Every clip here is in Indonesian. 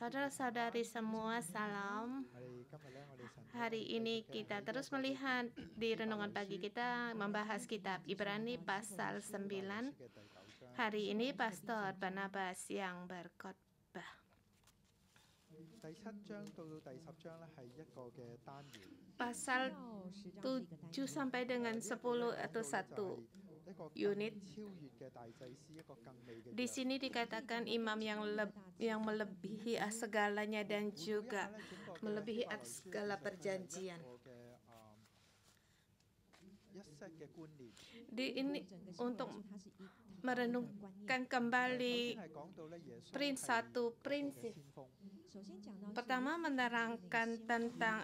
Saudara-saudari semua, salam. Hari ini kita terus melihat di renungan pagi kita membahas kitab Ibrani pasal 9. Hari ini Pastor Barnabas yang berkhotbah. Pasal 7 sampai dengan 10 atau 1 unit. Di sini dikatakan imam yang melebihi segalanya dan juga melebihi segala perjanjian. Ini untuk merenungkan kembali satu prinsip. Pertama, menerangkan tentang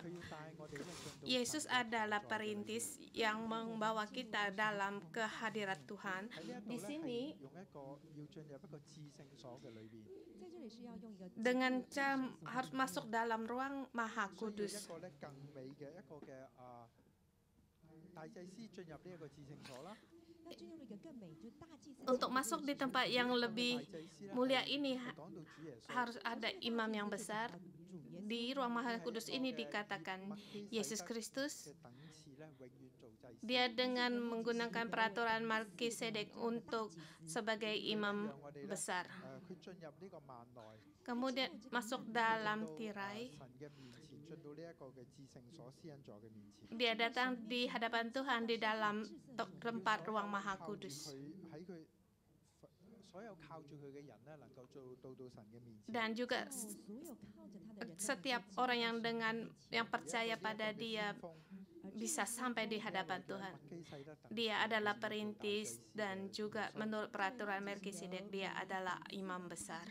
Yesus adalah perintis yang membawa kita dalam kehadirat Tuhan. Di sini dengan cara harus masuk dalam ruang Maha Kudus. Untuk masuk di tempat yang lebih mulia ini harus ada imam yang besar. Di ruang Maha Kudus ini dikatakan Yesus Kristus. Dia dengan menggunakan peraturan Melkisedek untuk sebagai imam besar. Kemudian masuk dalam tirai. Dia datang di hadapan Tuhan di dalam tempat ruang Maha Kudus. Dan juga setiap orang yang percaya pada Dia bisa sampai di hadapan Tuhan. Dia adalah perintis dan juga menurut peraturan Melkisedek dia adalah imam besar.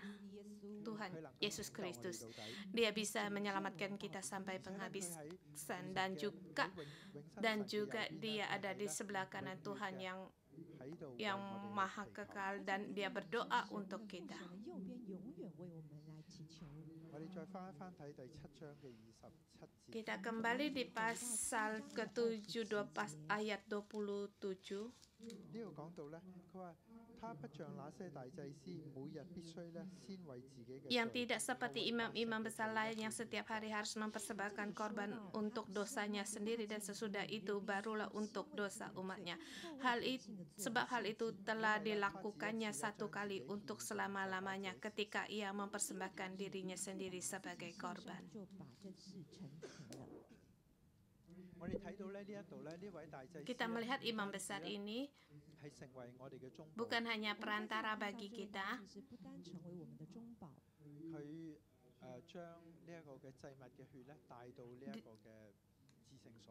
Tuhan Yesus Kristus. Dia bisa menyelamatkan kita sampai penghabisan dan juga dia ada di sebelah kanan Tuhan yang maha kekal dan dia berdoa untuk kita. Kita kembali di pasal ke-7 ayat 27. Yang tidak seperti imam-imam besar lain yang setiap hari harus mempersembahkan korban untuk dosanya sendiri dan sesudah itu barulah untuk dosa umatnya. Sebab hal itu telah dilakukannya satu kali untuk selama-lamanya ketika ia mempersembahkan dirinya sendiri sebagai korban. Kita melihat imam besar ini bukan hanya perantara bagi kita.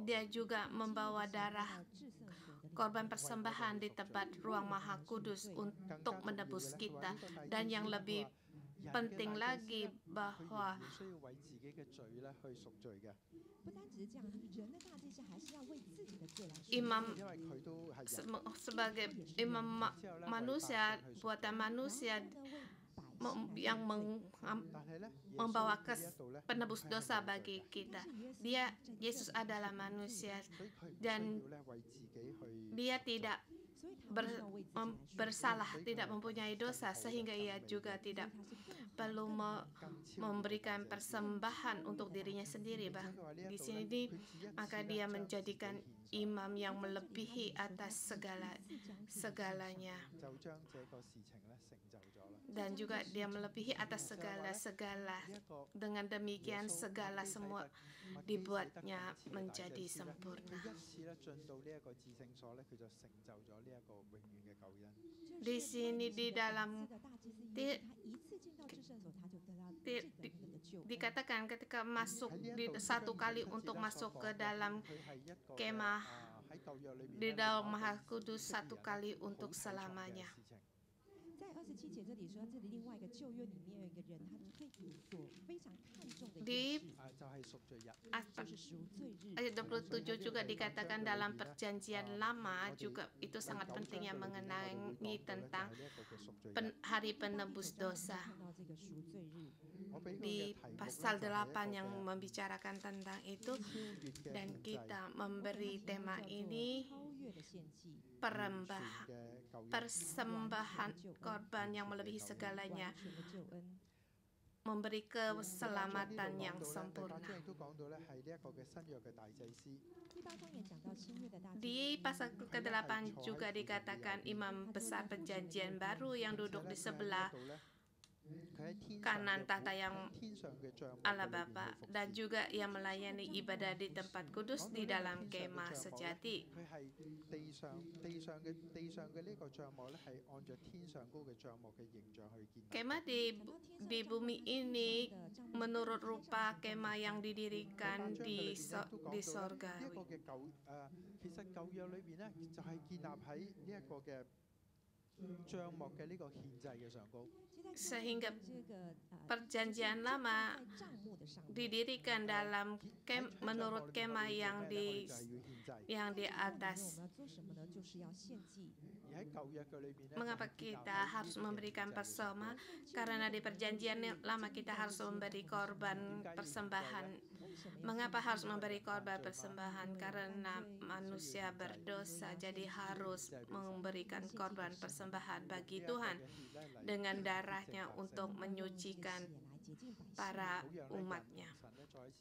Dia juga membawa darah korban persembahan di tempat ruang Maha Kudus untuk menebus kita. Dan yang lebih penting lagi bahwa imam sebagai imam manusia, buatan manusia yang membawa penebus dosa bagi kita. Yesus adalah manusia dan dia tidak bersalah, tidak mempunyai dosa sehingga ia juga tidak perlu memberikan persembahan untuk dirinya sendiri. Di sini maka dia menjadikan imam yang melebihi atas segalanya dan juga dia melebihi atas segala. Dengan demikian segala semua dibuatnya menjadi sempurna. Di sini di dalam dikatakan ketika masuk satu kali untuk masuk ke dalam kemah di dalam Maha Kudus satu kali untuk selamanya. Di ayat 27 juga dikatakan dalam perjanjian lama juga itu sangat penting yang mengenai tentang hari penebus dosa. Di pasal 8 yang membicarakan tentang itu dan kita memberi tema ini persembahan korban yang melebihi segalanya. memberi keselamatan yang sempurna. Di pasal ke-8 juga dikatakan imam besar perjanjian baru yang duduk di sebelah kanan tahta yang Allah Bapa, dan juga yang melayani ibadah di tempat kudus di dalam kemah sejati. Kemah di bumi ini menurut rupa kemah yang didirikan di sorgawi. Sehingga perjanjian lama didirikan dalam menurut kemah yang di atas. Mengapa kita harus memberikan persema? Karena di perjanjian lama kita harus memberi korban persembahan. Mengapa harus memberi korban persembahan? Karena manusia berdosa, jadi harus memberikan korban persembahan bagi Tuhan dengan darahnya untuk menyucikan para umatnya,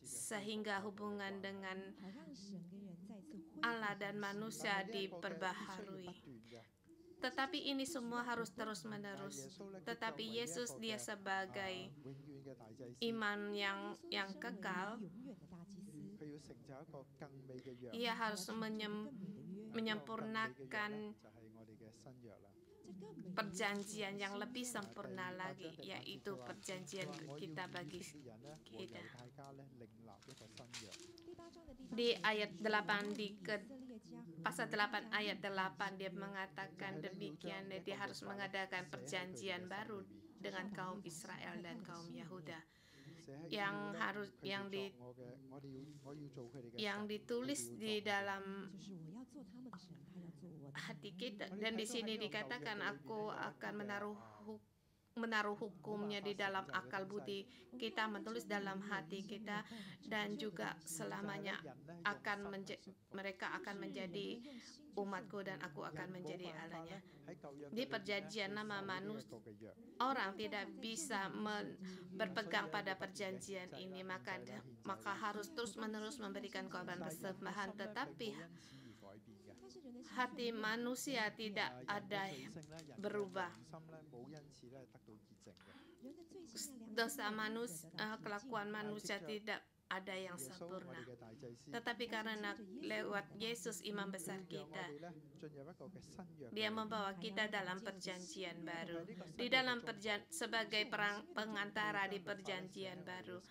sehingga hubungan dengan Allah dan manusia diperbaharui. Tetapi ini semua harus terus-menerus. Tetapi Yesus, dia sebagai imam yang kekal, ia harus menyempurnakan perjanjian yang lebih sempurna lagi, yaitu perjanjian kita bagi kita. Di ayat 8 pasal 8 ayat 8 dia mengatakan demikian, dia harus mengadakan perjanjian baru dengan kaum Israel dan kaum Yahuda yang ditulis di dalam hati kita. Dan di sini dikatakan aku akan menaruh hukumnya di dalam akal budi kita, menulis dalam hati kita, dan juga selamanya mereka akan menjadi umatku dan aku akan menjadi Allahnya. Di perjanjian lama orang tidak bisa berpegang pada perjanjian ini, maka harus terus-menerus memberikan korban persembahan. Tetapi hati manusia tidak ada berubah. Dosa manusia, kelakuan manusia tidak ada yang sempurna. Tetapi karena lewat Yesus imam besar kita, dia membawa kita dalam perjanjian baru. Di dalam sebagai pengantara di perjanjian baru,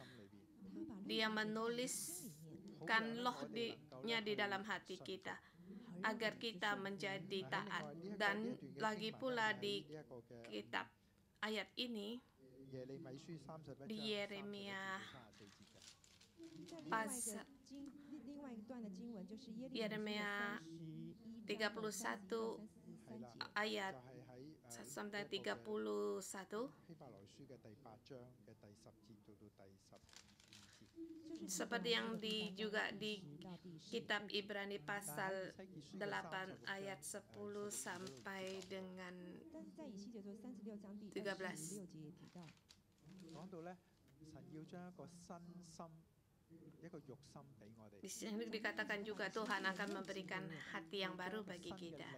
dia menuliskan loh-nya di dalam hati kita agar kita menjadi taat. Dan lagi pula di kitab ayat ini di Yeremia Yeremia 31 ayat sampai 31, seperti yang juga di kitab Ibrani pasal 8 ayat 10 sampai dengan 13. Di sini dikatakan juga Tuhan akan memberikan hati yang baru bagi kita.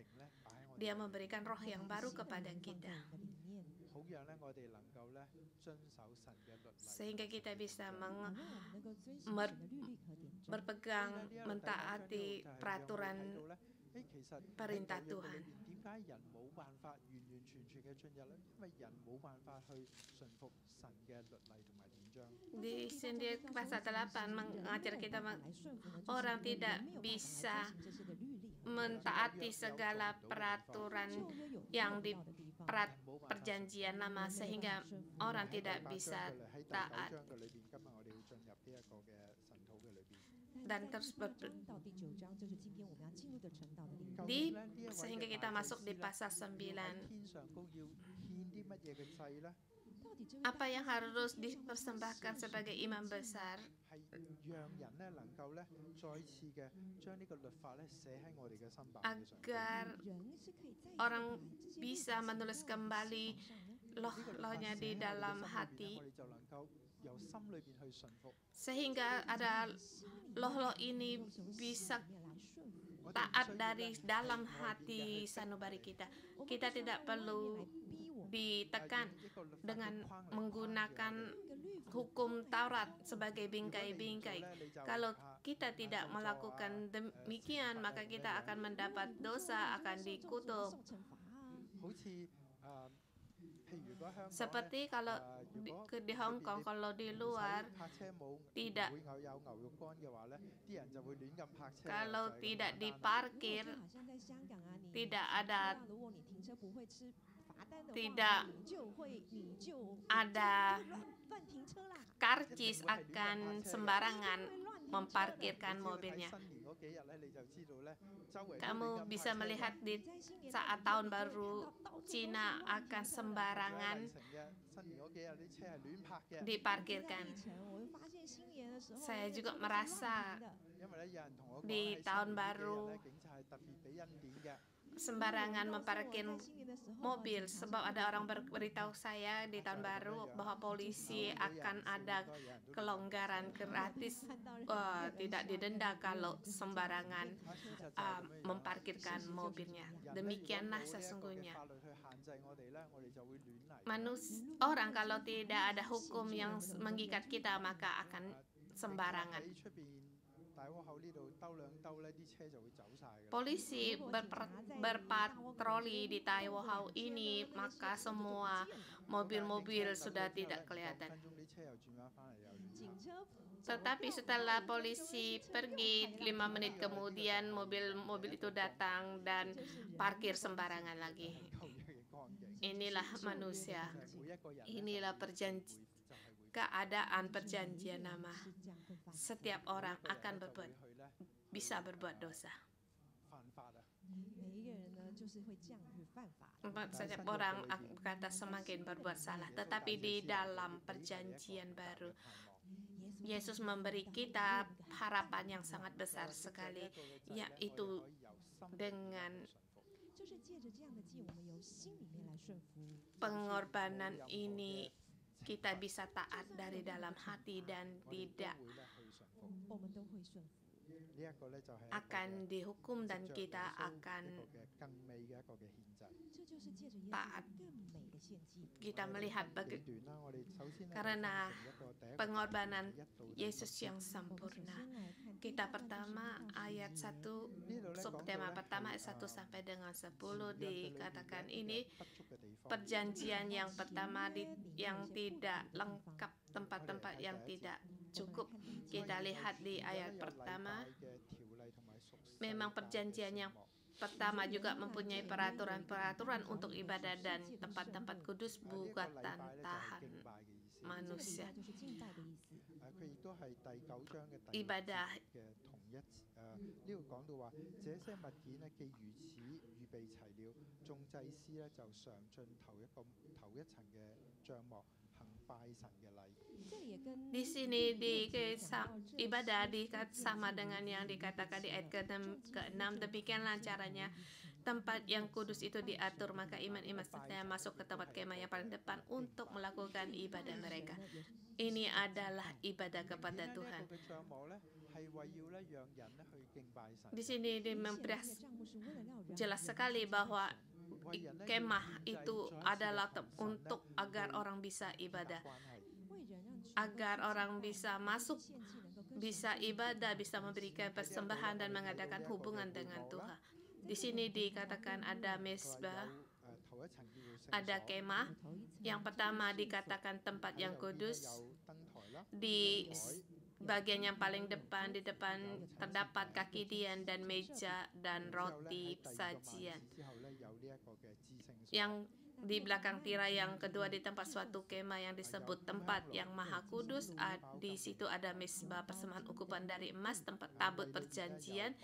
Dia memberikan roh yang baru kepada kita, sehingga kita bisa berpegang, mentaati peraturan perintah Tuhan. Di sini pasal 8 mengajar kita orang tidak bisa mentaati segala peraturan yang di perjanjian lama, sehingga orang tidak bisa taat dan terus sehingga kita masuk di pasal 9. apa yang harus dipersembahkan sebagai imam besar agar orang bisa menulis kembali loh-lohnya di dalam hati, sehingga ada loh-loh ini bisa taat dari dalam hati sanubari kita. Kita tidak perlu ditekan dengan menggunakan hukum Taurat sebagai bingkai-bingkai. Kalau kita tidak melakukan demikian, maka kita akan mendapat dosa, akan dikutuk. Seperti kalau di Hong Kong, kalau di luar tidak, kalau tidak diparkir, tidak ada karcis akan sembarangan memparkirkan mobilnya. Kamu bisa melihat di saat tahun baru Cina akan sembarangan diparkirkan. Saya juga merasa di tahun baru sembarangan memparkir mobil, sebab ada orang beritahu saya di tahun baru bahwa polisi akan ada kelonggaran gratis, tidak didenda kalau sembarangan memparkirkan mobilnya. Demikianlah sesungguhnya orang kalau tidak ada hukum yang mengikat kita, maka akan sembarangan. Polisi berpatroli di Tai Wo Hau ini, maka semua mobil-mobil sudah tidak kelihatan. Tetapi setelah polisi pergi, 5 menit kemudian mobil-mobil itu datang dan parkir sembarangan lagi. Inilah manusia, inilah keadaan perjanjian lama. Setiap orang akan bisa berbuat dosa. Setiap orang berkata semakin berbuat salah. Tetapi di dalam perjanjian baru, Yesus memberi kita harapan yang sangat besar sekali, yaitu dengan pengorbanan ini kita bisa taat dari dalam hati dan tidak akan dihukum, dan kita akan taat. Kita melihat karena pengorbanan Yesus yang sempurna. Kita pertama ayat 1, subtema pertama ayat 1 sampai dengan 10 dikatakan ini perjanjian yang pertama yang tidak lengkap, tempat-tempat yang tidak cukup. Kita lihat di ayat pertama, memang perjanjian yang pertama juga mempunyai peraturan-peraturan untuk ibadah dan tempat-tempat kudus buatan tahan manusia. Ibadah di sini ibadah sama dengan yang dikatakan di ayat ke-6. Demikianlah caranya tempat yang kudus itu diatur, maka iman-iman setia masuk ke tempat kemah yang paling depan untuk melakukan ibadah mereka. Ini adalah ibadah kepada Tuhan. Di sini jelas sekali bahwa kemah itu adalah untuk agar orang bisa ibadah, agar orang bisa masuk, bisa ibadah, bisa memberikan persembahan dan mengadakan hubungan dengan Tuhan. Di sini dikatakan ada mesbah, ada kemah. Yang pertama dikatakan tempat yang kudus. Di bagian yang paling depan, di depan terdapat kaki dian dan meja dan roti sajian. Yang di belakang tirai yang kedua di tempat suatu kemah yang disebut tempat yang maha kudus, di situ ada mesbah persembahan ukupan dari emas, tempat tabut perjanjian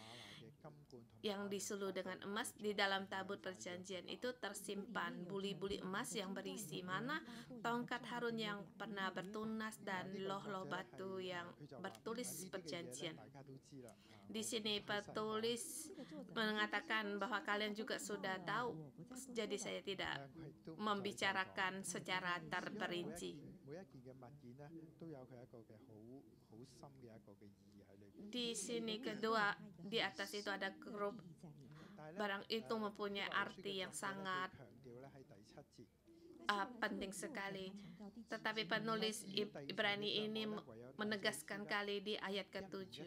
yang disuluh dengan emas. Di dalam tabut perjanjian itu tersimpan buli-buli emas yang berisi mana, tongkat Harun yang pernah bertunas, dan loh-loh batu yang bertulis perjanjian. Di sini petulis mengatakan bahwa kalian juga sudah tahu, jadi saya tidak membicarakan secara terperinci. Di sini kedua, di atas itu ada grup barang itu mempunyai arti yang sangat penting sekali. Tetapi penulis Ibrani ini menegaskan kali di ayat ke-7.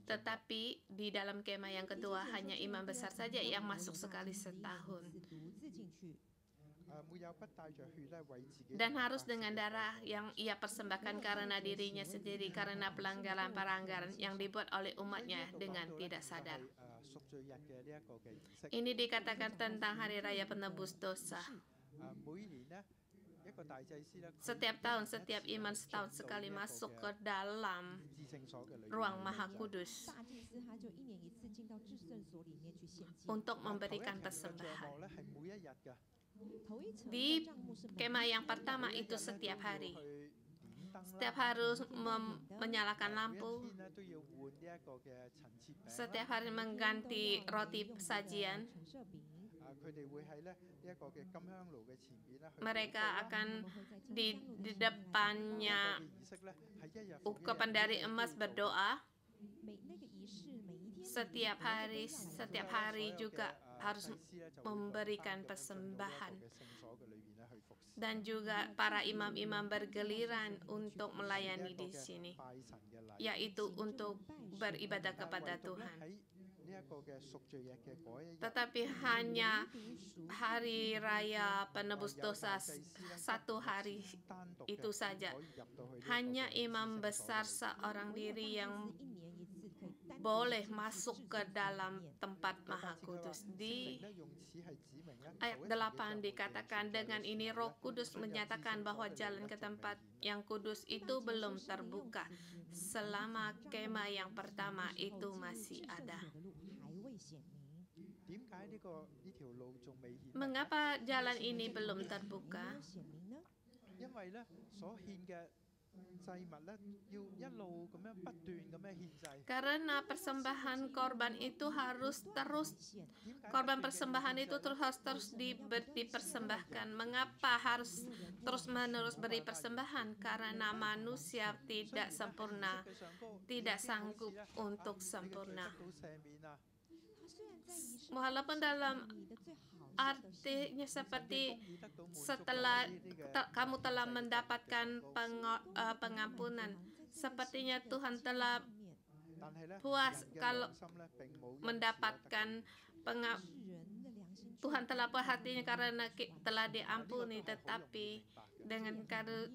Tetapi di dalam kemah yang kedua hanya imam besar saja yang masuk sekali setahun. Dan harus dengan darah yang ia persembahkan karena dirinya sendiri, karena pelanggaran-pelanggaran yang dibuat oleh umatnya dengan tidak sadar. Ini dikatakan tentang hari raya penebus dosa. Setiap tahun, setiap iman setahun sekali masuk ke dalam ruang maha kudus untuk memberikan persembahan. Di kemah yang pertama itu setiap hari. Setiap harus menyalakan lampu. Setiap hari mengganti roti sajian. Mereka akan di depannya ungkapan dari emas berdoa. Setiap hari juga harus memberikan persembahan. Dan juga para imam-imam bergiliran untuk melayani di sini, yaitu untuk beribadah kepada Tuhan. Tetapi hanya hari raya penebus dosa satu hari itu saja. Hanya imam besar seorang diri yang boleh masuk ke dalam tempat maha kudus. Di ayat 8 dikatakan, dengan ini Roh Kudus menyatakan bahwa jalan ke tempat yang kudus itu belum terbuka selama kemah yang pertama itu masih ada. Mengapa jalan ini belum terbuka? Karena persembahan korban itu harus terus, korban persembahan itu harus terus dipersembahkan. Mengapa harus terus-menerus beri persembahan? Karena manusia tidak sempurna, tidak sanggup untuk sempurna. Walaupun dalam artinya seperti setelah kamu telah mendapatkan pengampunan, sepertinya Tuhan telah puas kalau mendapatkan Tuhan telah puas hatinya karena telah diampuni, tetapi dengan karena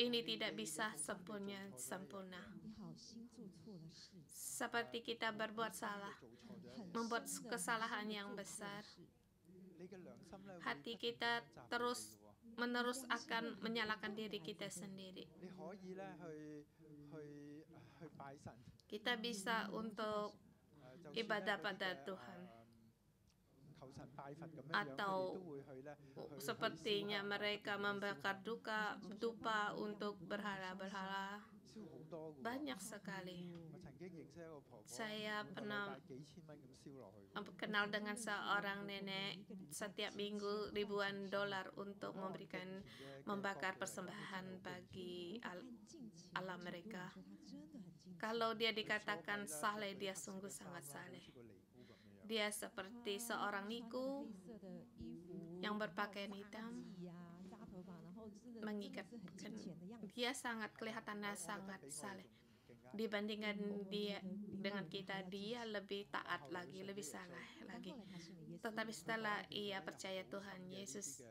ini tidak bisa sempurna. Seperti kita berbuat salah, membuat kesalahan yang besar, hati kita terus-menerus akan menyalahkan diri kita sendiri. Kita bisa untuk ibadah pada Tuhan, atau sepertinya mereka membakar dupa untuk berhala-berhala. Banyak sekali. Saya pernah kenal dengan seorang nenek, setiap minggu ribuan dolar untuk membakar persembahan bagi alam mereka. Kalau dia dikatakan saleh, dia sungguh sangat saleh. Dia seperti seorang niku yang berpakaian hitam, mengikatkan. Dia sangat kelihatannya sangat saleh. Dibandingkan dia dengan kita, dia lebih taat lagi, lebih saleh lagi. Tetapi setelah ia percaya Tuhan Yesus,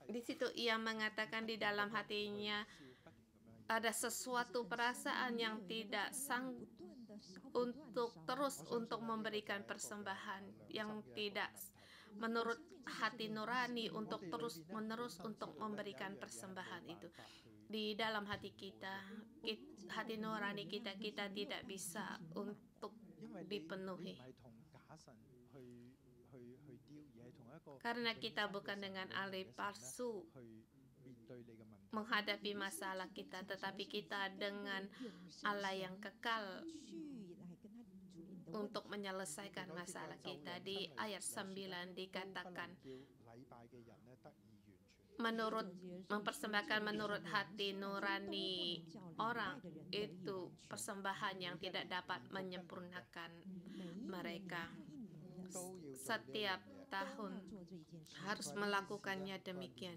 di situ ia mengatakan di dalam hatinya ada sesuatu perasaan yang tidak sanggup untuk terus untuk memberikan persembahan, yang tidak menurut hati nurani untuk terus-menerus untuk memberikan persembahan itu. Di dalam hati kita, hati nurani kita tidak bisa untuk dipenuhi. Karena kita bukan dengan alih palsu menghadapi masalah kita, tetapi kita dengan Allah yang kekal untuk menyelesaikan masalah kita. Di ayat 9 dikatakan, mempersembahkan menurut hati nurani orang itu persembahan yang tidak dapat menyempurnakan mereka. Setiap tahun harus melakukannya demikian.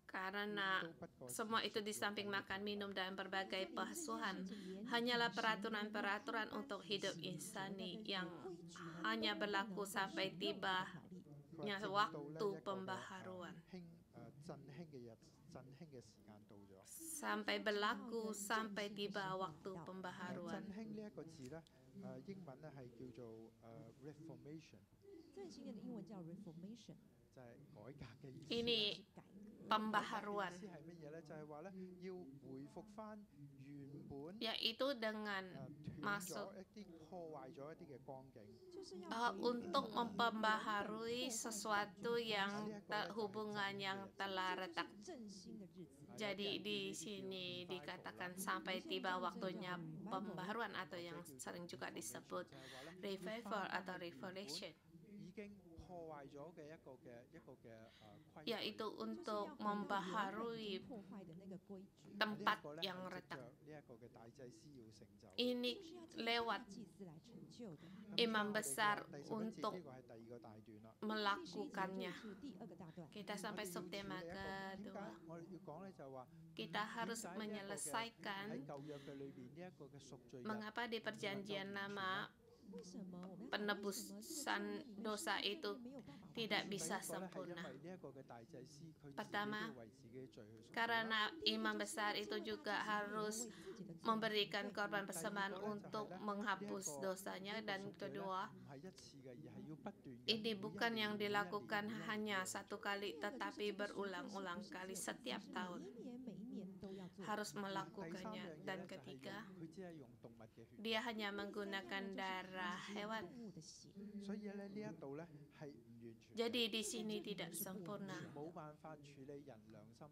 Karena semua itu di samping makan, minum, dan berbagai pengasuhan hanyalah peraturan-peraturan untuk hidup insani yang hanya berlaku sampai tibanya waktu pembaharuan. Sampai berlaku sampai tiba waktu pembaharuan. Ini pembaharuan, yaitu dengan maksud untuk memperbaharui sesuatu yang hubungan yang telah retak. Jadi di sini dikatakan sampai tiba waktunya pembaharuan, atau yang sering juga disebut revival atau revelation, yaitu untuk membaharui tempat yang retak. Ini lewat imam besar untuk melakukannya. Kita sampai subtema kedua. Kita harus menyelesaikan mengapa di perjanjian lama penebusan dosa itu tidak bisa sempurna. Pertama, karena imam besar itu juga harus memberikan korban persembahan untuk menghapus dosanya, dan kedua, ini bukan yang dilakukan hanya satu kali, tetapi berulang-ulang kali setiap tahun harus melakukannya. Dan ketiga, dia hanya menggunakan darah hewan. Jadi di sini tidak sempurna,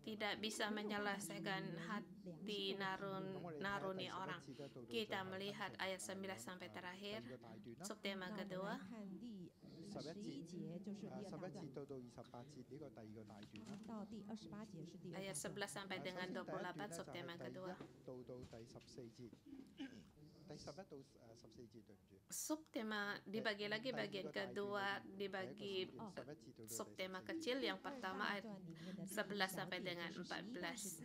tidak bisa menyelesaikan hati naruni orang. Kita melihat ayat 9 sampai terakhir, subtema kedua. Ayat 11 sampai dengan 28, subtema kedua. Subtema dibagi lagi, bagian kedua dibagi subtema kecil. Yang pertama ayat 11 sampai dengan 14.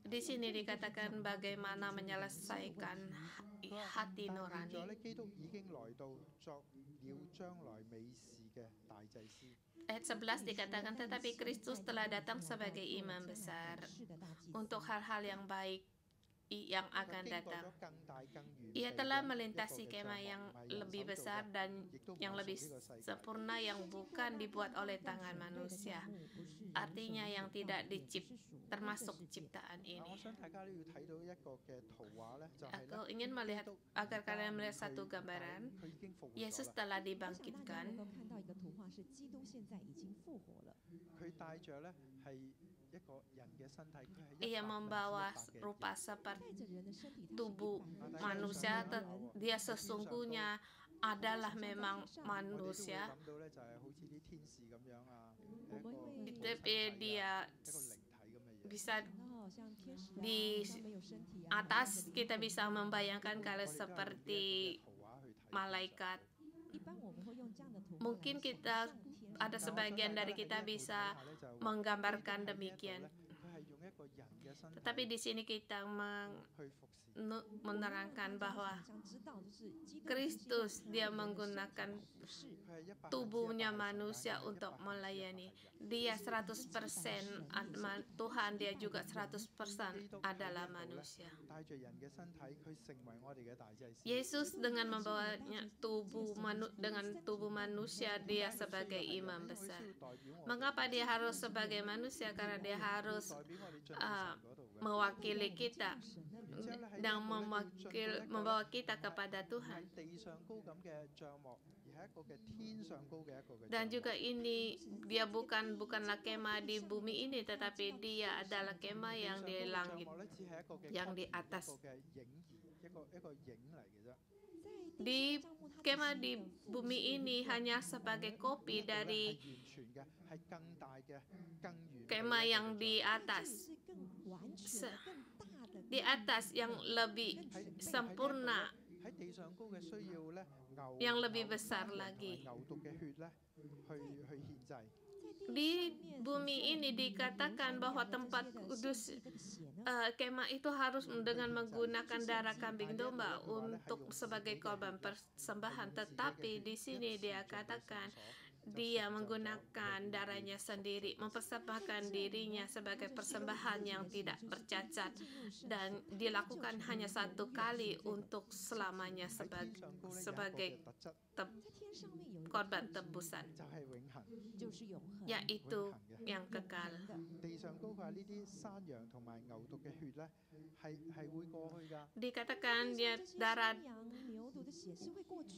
Di sini dikatakan bagaimana menyelesaikan hati nurani. Ayat 11 dikatakan, tetapi Kristus telah datang sebagai imam besar untuk hal-hal yang baik yang akan datang. Ia telah melintasi kemah yang lebih besar dan yang lebih sempurna, yang bukan dibuat oleh tangan manusia, artinya yang tidak termasuk ciptaan ini. Aku ingin melihat, agar kalian melihat satu gambaran. Yesus telah dibangkitkan. Ia membawa rupa seperti tubuh manusia. Dia sesungguhnya adalah memang manusia. Tetapi dia bisa di atas, kita bisa membayangkan kalau seperti malaikat. Mungkin kita, ada sebagian dari kita bisa menggambarkan demikian. Tetapi di sini kita menerangkan bahwa Kristus dia menggunakan tubuhnya manusia untuk melayani. Dia 100% Tuhan, dia juga 100% adalah manusia. Yesus dengan membawanya dengan tubuh manusia, dia sebagai imam besar. Mengapa dia harus sebagai manusia? Karena dia harus mewakili kita dan membawa kita kepada Tuhan. Dan juga ini dia bukanlah kemah di bumi ini, tetapi dia adalah kemah yang di langit, yang di atas. Di kemah di bumi ini hanya sebagai kopi dari kemah yang di atas. Di atas yang lebih sempurna, yang lebih besar lagi. Di bumi ini dikatakan bahwa tempat kudus kemah itu harus dengan menggunakan darah kambing domba untuk sebagai korban persembahan. Tetapi di sini dia katakan dia menggunakan darahnya sendiri, mempersembahkan dirinya sebagai persembahan yang tidak bercacat, dan dilakukan hanya satu kali untuk selamanya sebagai korban tebusan, yaitu yang kekal. Dikatakan dia darah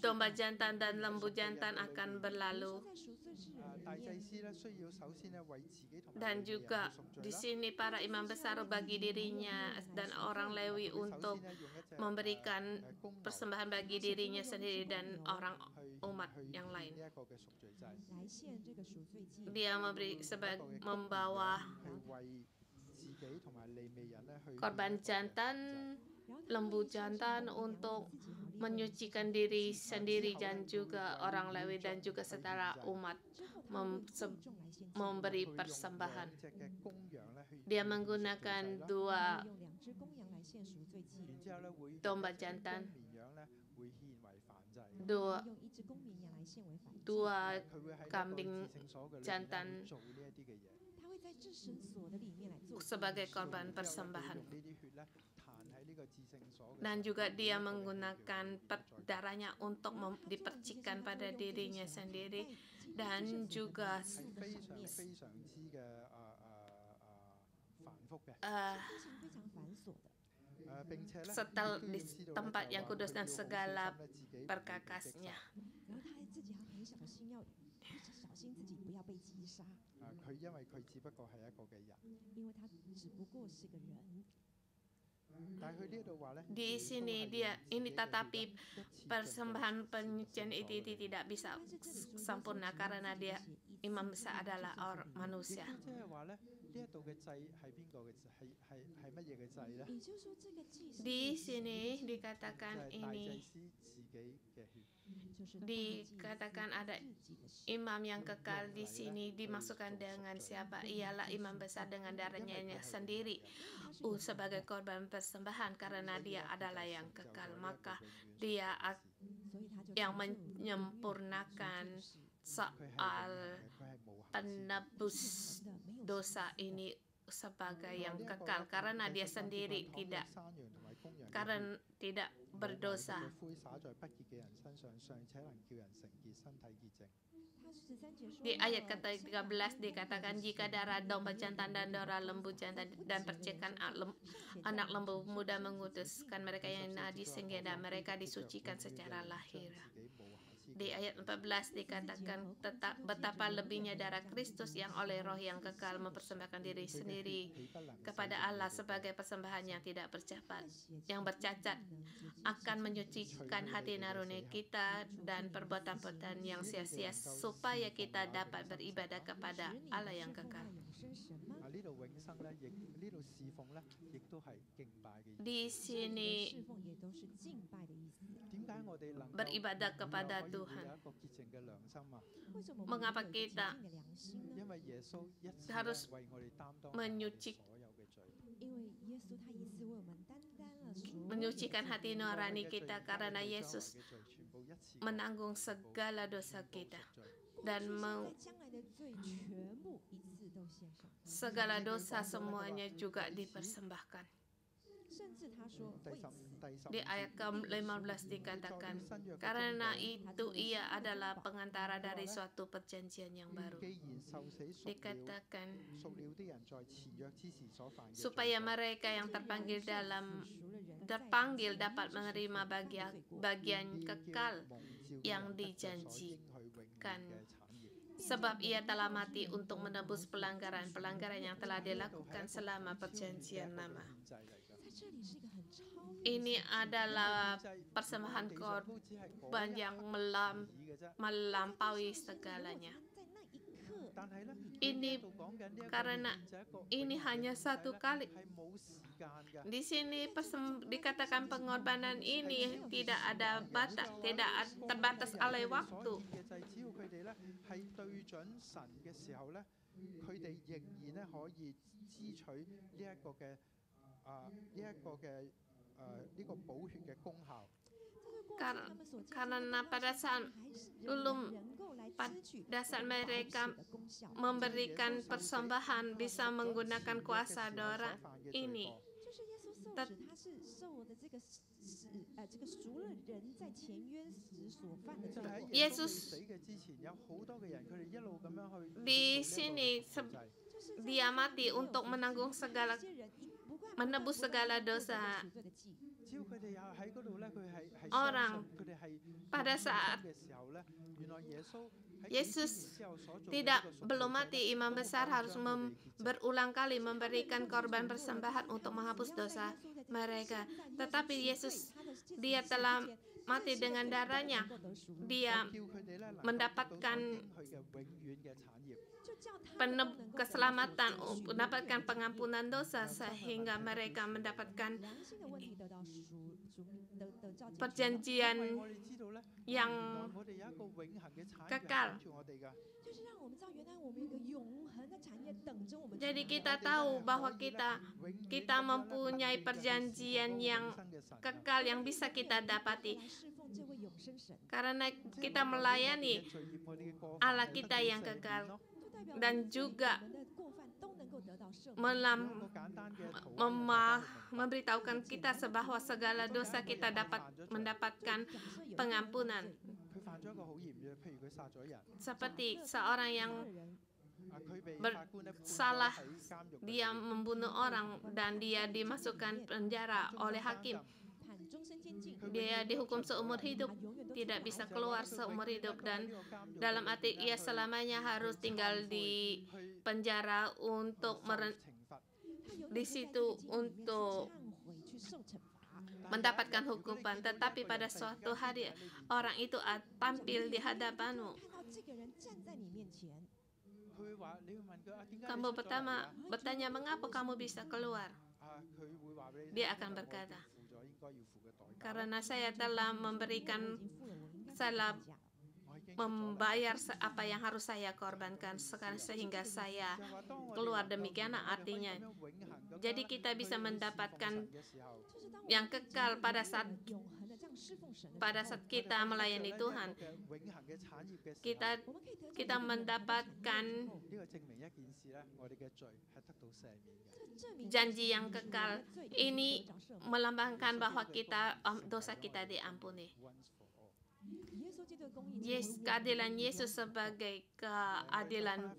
domba jantan dan lembu jantan akan berlalu. Dan juga di sini para imam besar bagi dirinya dan orang Lewi untuk memberikan persembahan bagi dirinya sendiri dan orang umat yang lain. Dia membawa korban jantan, lembu jantan untuk menyucikan diri sendiri dan juga orang Lewi dan juga setara umat memberi persembahan. Dia menggunakan 2 domba jantan, 2 kambing jantan sebagai korban persembahan. Dan juga dia menggunakan darahnya untuk dipercikkan pada dirinya sendiri, dan juga setel di tempat yang kudus dan segala perkakasnya. Di sini tetapi persembahan penyucian itu tidak bisa sempurna karena dia imam besar adalah orang manusia. Di sini dikatakan ada imam yang kekal. Di sini dimasukkan dengan siapa? Ialah imam besar dengan darahnya sendiri sebagai korban persembahan, karena dia adalah yang kekal. Maka dia yang menyempurnakan soal penebus dosa ini sebagai yang kekal, karena dia sendiri tidak berdosa. Di ayat ke-13 dikatakan, jika darah domba jantan dan darah lembu jantan dan percikan anak lembu muda menguduskan mereka yang najis sehingga mereka disucikan secara lahir. Di ayat 14 dikatakan betapa lebihnya darah Kristus yang oleh roh yang kekal mempersembahkan diri sendiri kepada Allah sebagai persembahan yang tidak bercacat, akan menyucikan hati nurani kita dan perbuatan-perbuatan yang sia-sia supaya kita dapat beribadah kepada Allah yang kekal. Di sini beribadah kepada Tuhan. Mengapa kita harus menyucikan menyucikan hati nurani kita karena Yesus menanggung segala dosa kita dan segala dosa semuanya juga dipersembahkan. Di ayat ke-15 dikatakan, karena itu ia adalah pengantara dari suatu perjanjian yang baru. Dikatakan supaya mereka yang terpanggil dapat menerima bagian kekal yang dijanjikan. Sebab ia telah mati untuk menebus pelanggaran yang telah dilakukan selama perjanjian lama. Ini adalah persembahan korban yang melampaui segalanya. Ini karena ini hanya satu kali. Di sini dikatakan pengorbanan ini tidak ada batas, tidak terbatas oleh waktu. Karena pada saat mereka memberikan persembahan bisa menggunakan kuasa Torah ini. Yesus di sini dia mati untuk menebus segala dosa orang. Pada saat Yesus belum mati, imam besar harus berulang kali memberikan korban persembahan untuk menghapus dosa mereka. Tetapi Yesus, dia telah mati dengan darahnya. Dia mendapatkan keselamatan, mendapatkan pengampunan dosa sehingga mereka mendapatkan perjanjian yang kekal. Jadi kita tahu bahwa kita mempunyai perjanjian yang kekal yang bisa kita dapati karena kita melayani Allah kita yang kekal, dan juga memberitahukan kita bahwa segala dosa kita dapat mendapatkan pengampunan. Seperti seorang yang bersalah, dia membunuh orang dan dia dimasukkan penjara oleh hakim. Dia dihukum seumur hidup, tidak bisa keluar seumur hidup, dan dalam arti ia selamanya harus tinggal di penjara untuk di situ untuk mendapatkan hukuman. Tetapi pada suatu hari orang itu tampil di hadapanmu. Kamu bertanya, mengapa kamu bisa keluar? Dia akan berkata, karena saya telah membayar apa yang harus saya korbankan sekarang sehingga saya keluar. Demikian artinya. Jadi kita bisa mendapatkan yang kekal pada saat kita melayani Tuhan. Kita mendapatkan janji yang kekal. Ini melambangkan bahwa dosa kita diampuni. Keadilan Yesus sebagai keadilan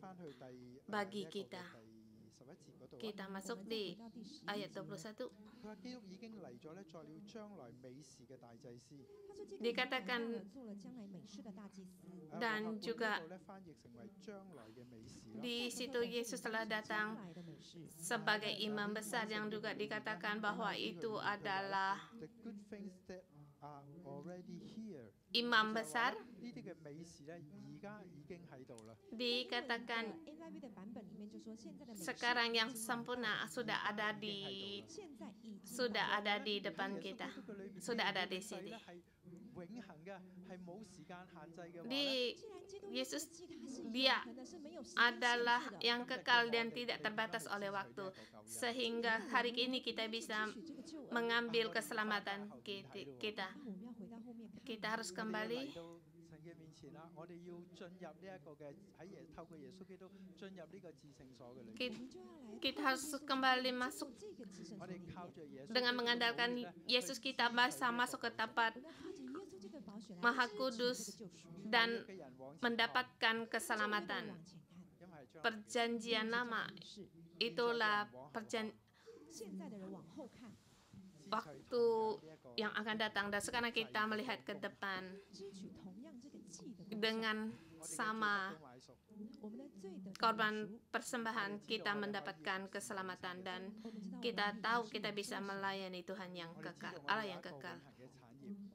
bagi kita. Kita masuk di ayat 21. Dikatakan dan juga di situ Yesus telah datang sebagai imam besar, yang juga dikatakan bahwa itu adalah imam besar. Dikatakan sekarang yang sempurna sudah ada di depan kita, sudah ada di sini. Di Yesus, dia adalah yang kekal dan tidak terbatas oleh waktu, sehingga hari ini kita bisa mengambil keselamatan kita. Kita harus kembali kita harus kembali masuk dengan mengandalkan Yesus. Kita bisa masuk ke tempat Maha Kudus dan mendapatkan keselamatan. Perjanjian lama itulah waktu yang akan datang, dan sekarang kita melihat ke depan dengan sama korban persembahan kita mendapatkan keselamatan, dan kita tahu kita bisa melayani Tuhan yang kekal, Allah yang kekal.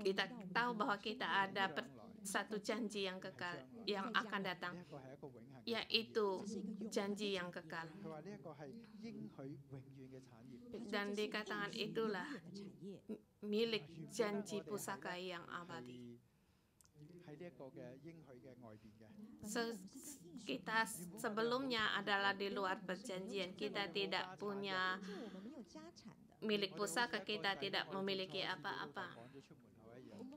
Kita tahu bahwa kita ada satu janji yang kekal yang akan datang, yaitu janji yang kekal. Dan dikatakan itulah milik janji pusaka yang abadi. Kita sebelumnya adalah di luar perjanjian. Kita tidak punya milik pusaka, kita tidak memiliki apa-apa.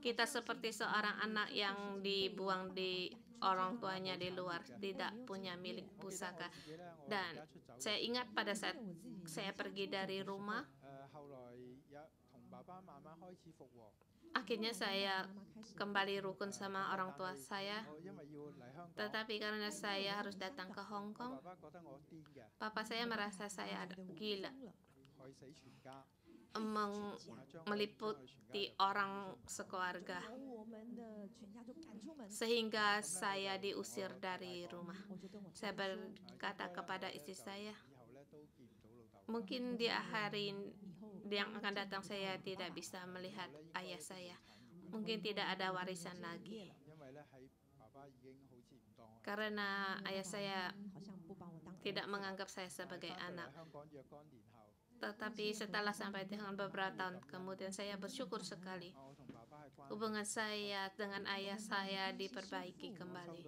Kita seperti seorang anak yang dibuang di orang tuanya di luar, tidak punya milik pusaka. Dan saya ingat pada saat saya pergi dari rumah, akhirnya saya kembali rukun sama orang tua saya. Tetapi karena saya harus datang ke Hong Kong, papa saya merasa saya gila, meliputi orang sekeluarga, sehingga saya diusir dari rumah. Saya berkata kepada istri saya, mungkin di hari yang akan datang saya tidak bisa melihat ayah saya. Mungkin tidak ada warisan lagi, karena ayah saya tidak menganggap saya sebagai anak. Tetapi setelah sampai dengan beberapa tahun kemudian, saya bersyukur sekali hubungan saya dengan ayah saya diperbaiki kembali.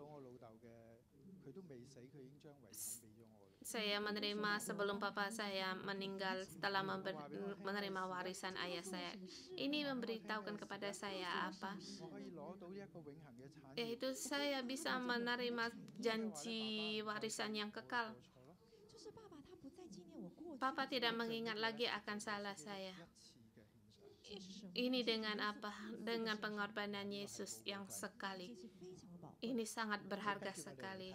Saya menerima sebelum papa saya meninggal, setelah menerima warisan ayah saya. Ini memberitahukan kepada saya apa? Yaitu saya bisa menerima janji warisan yang kekal. Papa tidak mengingat lagi akan salah saya. Ini dengan apa? Dengan pengorbanan Yesus yang sekali. Ini sangat berharga sekali.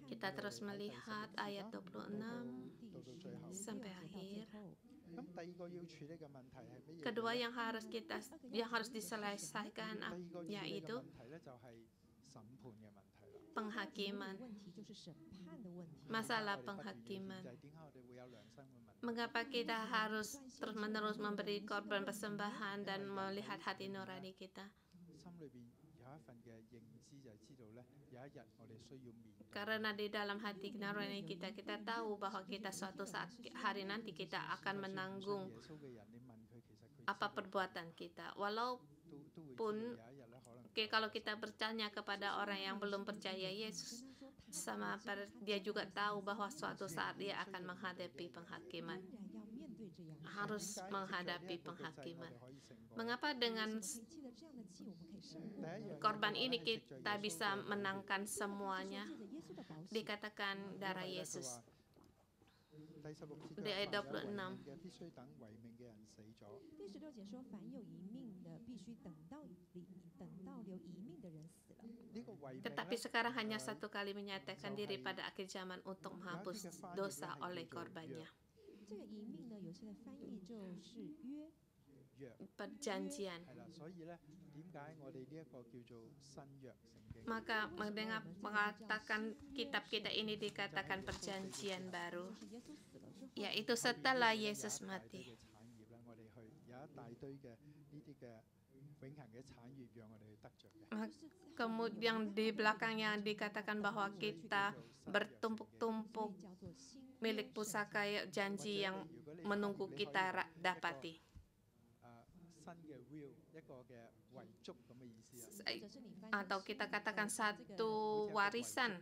Kita terus melihat ayat 26 sampai akhir. Kedua yang harus diselesaikan yaitu penghakiman. Masalah penghakiman. Mengapa kita harus terus-menerus memberi korban persembahan dan melihat hati nurani kita? Karena di dalam hati nurani kita, kita tahu bahwa kita suatu saat hari nanti kita akan menanggung apa perbuatan kita. Walaupun kalau kita bertanya kepada orang yang belum percaya Yesus, dia juga tahu bahwa suatu saat dia akan menghadapi penghakiman. Harus menghadapi penghakiman. Mengapa dengan korban ini kita bisa menangkan semuanya? Dikatakan darah Yesus. Di ayat 26. Tetapi sekarang hanya satu kali menyatakan diri pada akhir zaman untuk menghapus dosa oleh korbannya. Perjanjian. Maka mengatakan kitab kita ini dikatakan perjanjian baru, yaitu setelah Yesus mati. Kemudian di belakangnya dikatakan bahwa kita bertumpuk-tumpuk milik pusaka janji yang menunggu kita dapati. atau kita katakan satu warisan,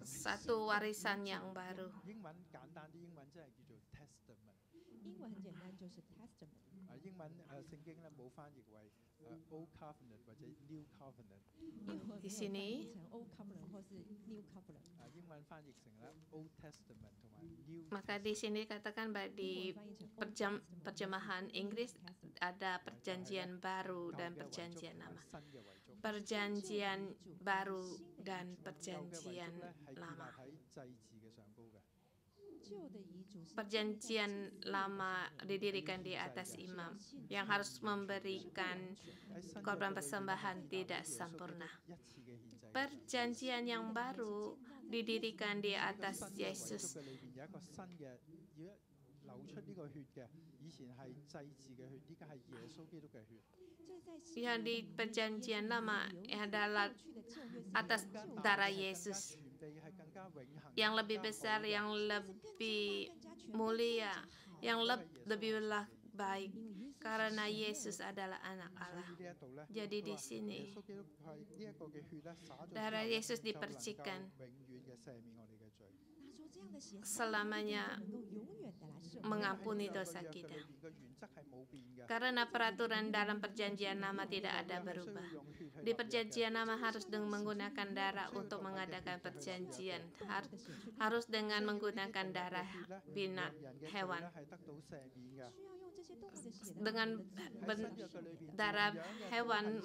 satu warisan yang baru. 英文簡單啲，英文真係叫做 testament。英文很簡單，就是 testament。英文聖經咧冇翻譯為Old Covenant 或者 New Covenant。Di sini Old Covenant 或是 New Covenant。英文翻譯成咧 Old Testament 同埋 New。 maka di sini katakan bahwa di terjemahan Inggris ada perjanjian baru dan perjanjian lama. Perjanjian baru dan perjanjian lama. Perjanjian lama didirikan di atas imam yang harus memberikan korban persembahan tidak sempurna. Perjanjian yang baru didirikan di atas Yesus. Yang di perjanjian lama adalah atas darah Yesus yang lebih besar, yang lebih mulia, yang lebih baik, karena Yesus adalah anak Allah. Jadi di sini darah Yesus dipercikan selamanya mengampuni dosa kita. Karena peraturan dalam perjanjian lama tidak ada berubah. Di perjanjian lama harus dengan menggunakan darah untuk mengadakan perjanjian. Harus dengan menggunakan darah hewan. Dengan darah hewan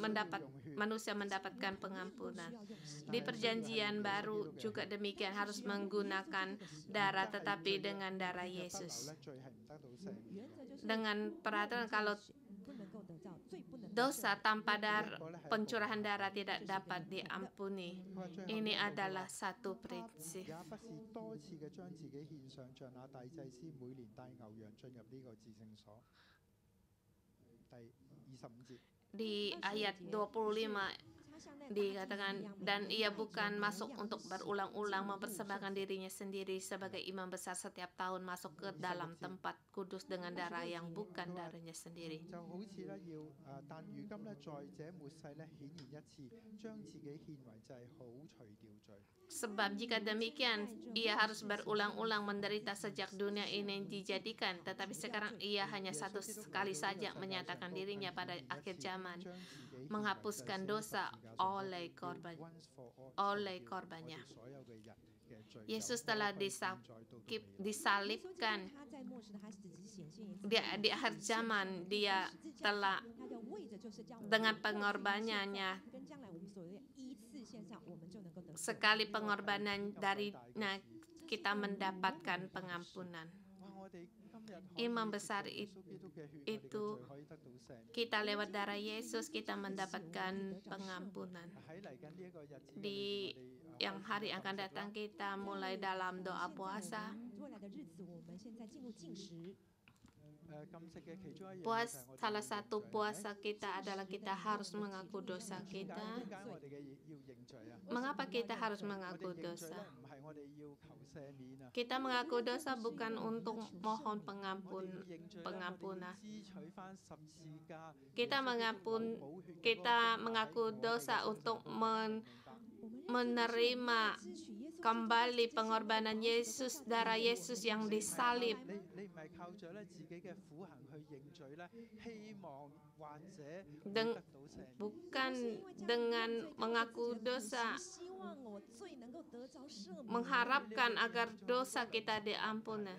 manusia mendapatkan pengampunan. Di perjanjian baru juga demikian, harus menggunakan darah, tetapi dengan darah Yesus. Dengan peraturan kalau dosa tanpa pencurahan darah tidak dapat diampuni. Ini adalah satu prinsip. Di ayat 25 dikatakan, dan ia bukan masuk untuk berulang-ulang mempersembahkan dirinya sendiri sebagai imam besar setiap tahun masuk ke dalam tempat kudus dengan darah yang bukan darahnya sendiri. Sebab jika demikian, ia harus berulang-ulang menderita sejak dunia ini dijadikan, tetapi sekarang ia hanya satu kali saja menyatakan dirinya pada akhir zaman, menghapuskan dosa oleh korbannya. Yesus telah disalibkan di akhir zaman. Dia telah dengan pengorbanannya, sekali pengorbanan darinya kita mendapatkan pengampunan. Imam besar itu kita lewat darah Yesus kita mendapatkan pengampunan. Di yang hari akan datang kita mulai dalam doa puasa. Salah satu puasa kita adalah kita harus mengaku dosa kita. Mengapa kita harus mengaku dosa? Kita mengaku dosa bukan untuk mohon pengampunan. Kita mengaku dosa untuk menerima kembali pengorbanan Yesus, darah Yesus yang disalib. Bukan dengan mengaku dosa, mengharapkan agar dosa kita diampuni.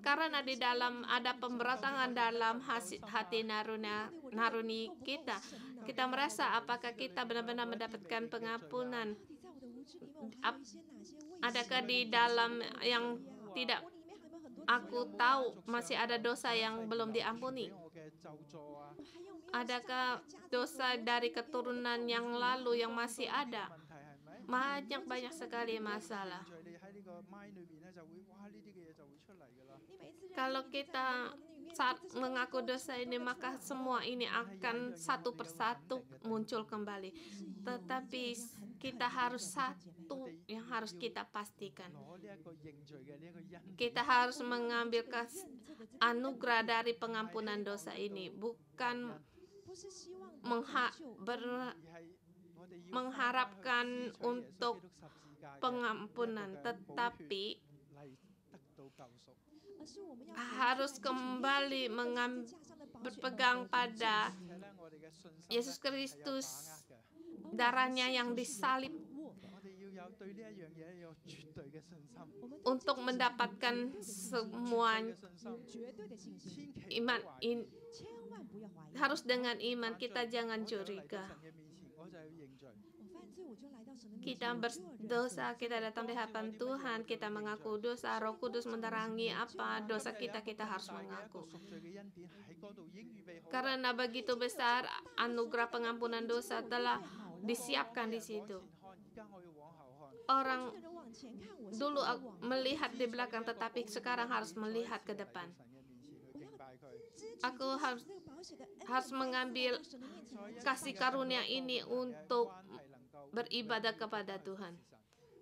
Karena di dalam ada pemberontakan dalam hati naruni kita. Kita merasa apakah kita benar-benar mendapatkan pengampunan? Adakah di dalam yang tidak aku tahu masih ada dosa yang belum diampuni? Adakah dosa dari keturunan yang lalu yang masih ada? Banyak sekali masalah. Kalau kita saat mengaku dosa ini, maka semua ini akan satu persatu muncul kembali. Tetapi kita harus satu yang harus kita pastikan. 攞呢一個認罪嘅呢一個恩典 Kita harus mengambil anugerah dari pengampunan dosa ini, bukan 不是希望得 mengha- 救 ber- 而係我哋要 mengharapkan 翻返去支取 untuk 耶穌基督十字架嘅 pengampunan, 呢一個嘅寶血 tetapi 嚟得到救贖。而是我们要 harus kembali berpegang pada 而且咧，我哋嘅信心 Yesus 咧係有把 Kristus, 握嘅。 darahnya yang disalib 我哋要有對呢一樣嘢有絕對嘅信心， untuk mendapatkan semua 絕對嘅信心， 绝对的信心， 千祈唔 iman 好懷疑。 千万不要怀疑。 harus dengan iman, kita jangan 我就嚟到 curiga. 神嘅面前，我就要認罪。 我犯罪，我就来到神的面前， Kita 我就要认罪 berdosa, kita datang di hadapan Tuhan, kita mengaku dosa, Roh Kudus menerangi apa dosa kita harus 大嘅一個 mengaku. 贖罪嘅恩典喺嗰度已經預備好啦。 Karena begitu besar anugerah pengampunan dosa telah disiapkan di situ. 而家我要往後看。 Orang 这个人往前看，我现 dulu 在往 melihat di belakang, tetapi sekarang harus melihat ke depan. 神嘅面前去敬拜佢。 Aku harus 这个保险的恩典 harus mengambil 到神的面前来 kasih karunia ini untuk 關係能夠 beribadah kepada Tuhan,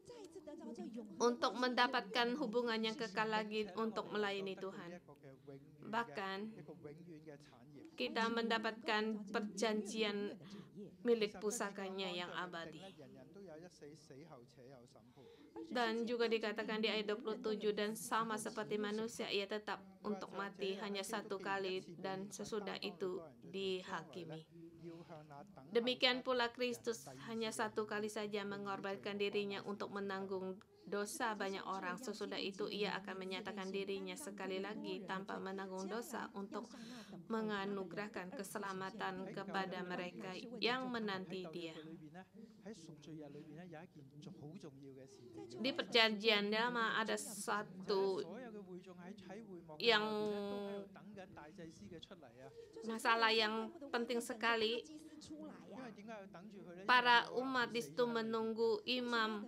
再一次得到这永恒的 untuk 保险 mendapatkan hubungan yang kekal lagi untuk melayani Tuhan. 一個嘅永遠嘅 Bahkan 一個永遠嘅產業。 kita mendapatkan perjanjian 的产业。 milik pusakanya yang abadi. 人人都有一死，死後且有審判。 Dan juga dikatakan di ayat 27, dan sama seperti manusia ia tetap untuk mati hanya satu kali dan sesudah itu dihakimi. 要向那等候 Demikian pula Kristus hanya satu kali saja mengorbankan dirinya untuk menanggung dosa banyak orang. Sesudah itu ia akan menyatakan dirinya sekali lagi tanpa menanggung dosa untuk menganugerahkan keselamatan kepada mereka yang menanti dia. 裏邊咧，喺贖罪日裏邊咧，有一件好重要嘅事情。 Di perjanjian lama ada satu 所有嘅會眾喺會幕嘅 yang 外邊咧都喺度等緊大祭司嘅出嚟啊！ masalah yang penting sekali. 祭司出来 因 呀 為點解要等住佢咧？ Para umat di situ menunggu imam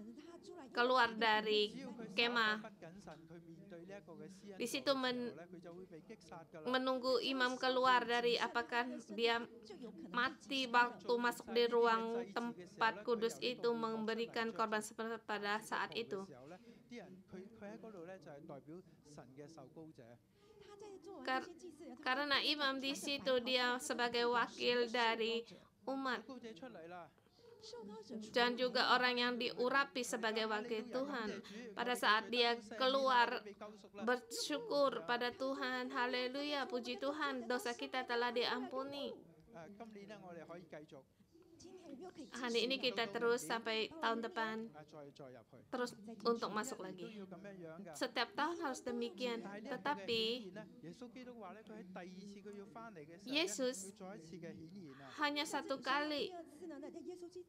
keluar dari 只要佢 kemah. 不謹慎，佢面對呢一個嘅施恩 Di 座 situ 嘅時候咧，佢就會被擊殺㗎啦。 menunggu imam keluar dari apakah dia mati waktu masuk di ruang tempat kudus itu memberikan korban seperti pada saat itu. 嘅時候咧，啲人佢喺嗰度咧就係代表神嘅受膏者。 Karena imam di situ dia sebagai wakil dari umat 受膏者出嚟啦， dan juga orang yang diurapi sebagai wakil Tuhan. Pada saat dia keluar 被救贖啦。 bersyukur pada Tuhan, haleluya, puji Tuhan, dosa kita telah diampuni. 今年咧，我哋可以繼續 Hari ini kita terus sampai tahun depan 再入去。 terus untuk masuk 都 lagi. 要咁樣樣㗎。 Setiap tahun harus demikian. 但係呢一個嘅 Tetapi 顯現咧，耶穌基督話咧，佢喺第二次佢要翻嚟嘅時候咧， Yesus 要再一次嘅顯現啊！ hanya satu kali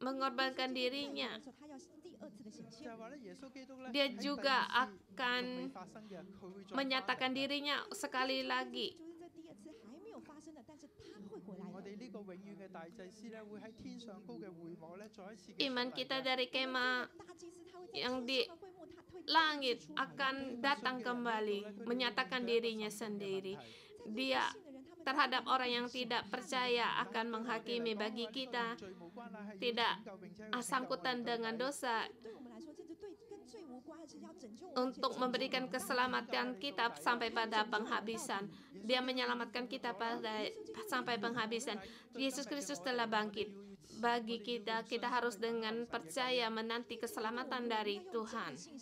mengorbankan dirinya. 就係話咧，耶穌基督咧， Dia 喺 juga 第二次 akan 仲未發生嘅，佢會再 menyatakan 返嚟嘅。 dirinya sekali lagi. 我哋呢個永遠嘅大祭司咧，會喺天上高嘅會幕咧，再一次嘅 Iman 出嚟 kita 嘅 dari kemah yang di langit akan datang kembali, menyatakan dirinya sendiri. Dia terhadap orang yang tidak percaya akan menghakimi bagi kita, tidak sangkutan dengan dosa, untuk memberikan keselamatan kita sampai pada penghabisan. Dia menyelamatkan kita sampai penghabisan. Yesus Kristus telah bangkit. Bagi kita, kita harus dengan percaya menanti keselamatan dari Tuhan. 基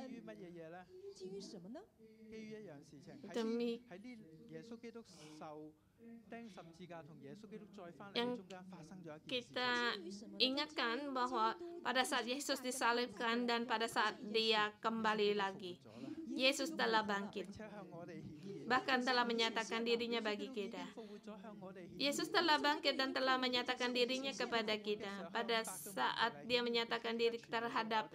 於乜嘢嘢咧？基於一樣事情， Demi 喺呢耶穌基督受釘十字架同耶穌基督再翻嚟 yang 嘅中間發生咗一件事。 kita ingatkan bahwa pada saat Yesus disalibkan dan pada saat dia kembali lagi, Yesus telah bangkit, 並且向我哋顯現。 bahkan telah menyatakan dirinya bagi kita. 復活咗向我哋顯現。 Yesus telah bangkit dan telah menyatakan dirinya kepada kita. Pada saat dia menyatakan diri terhadap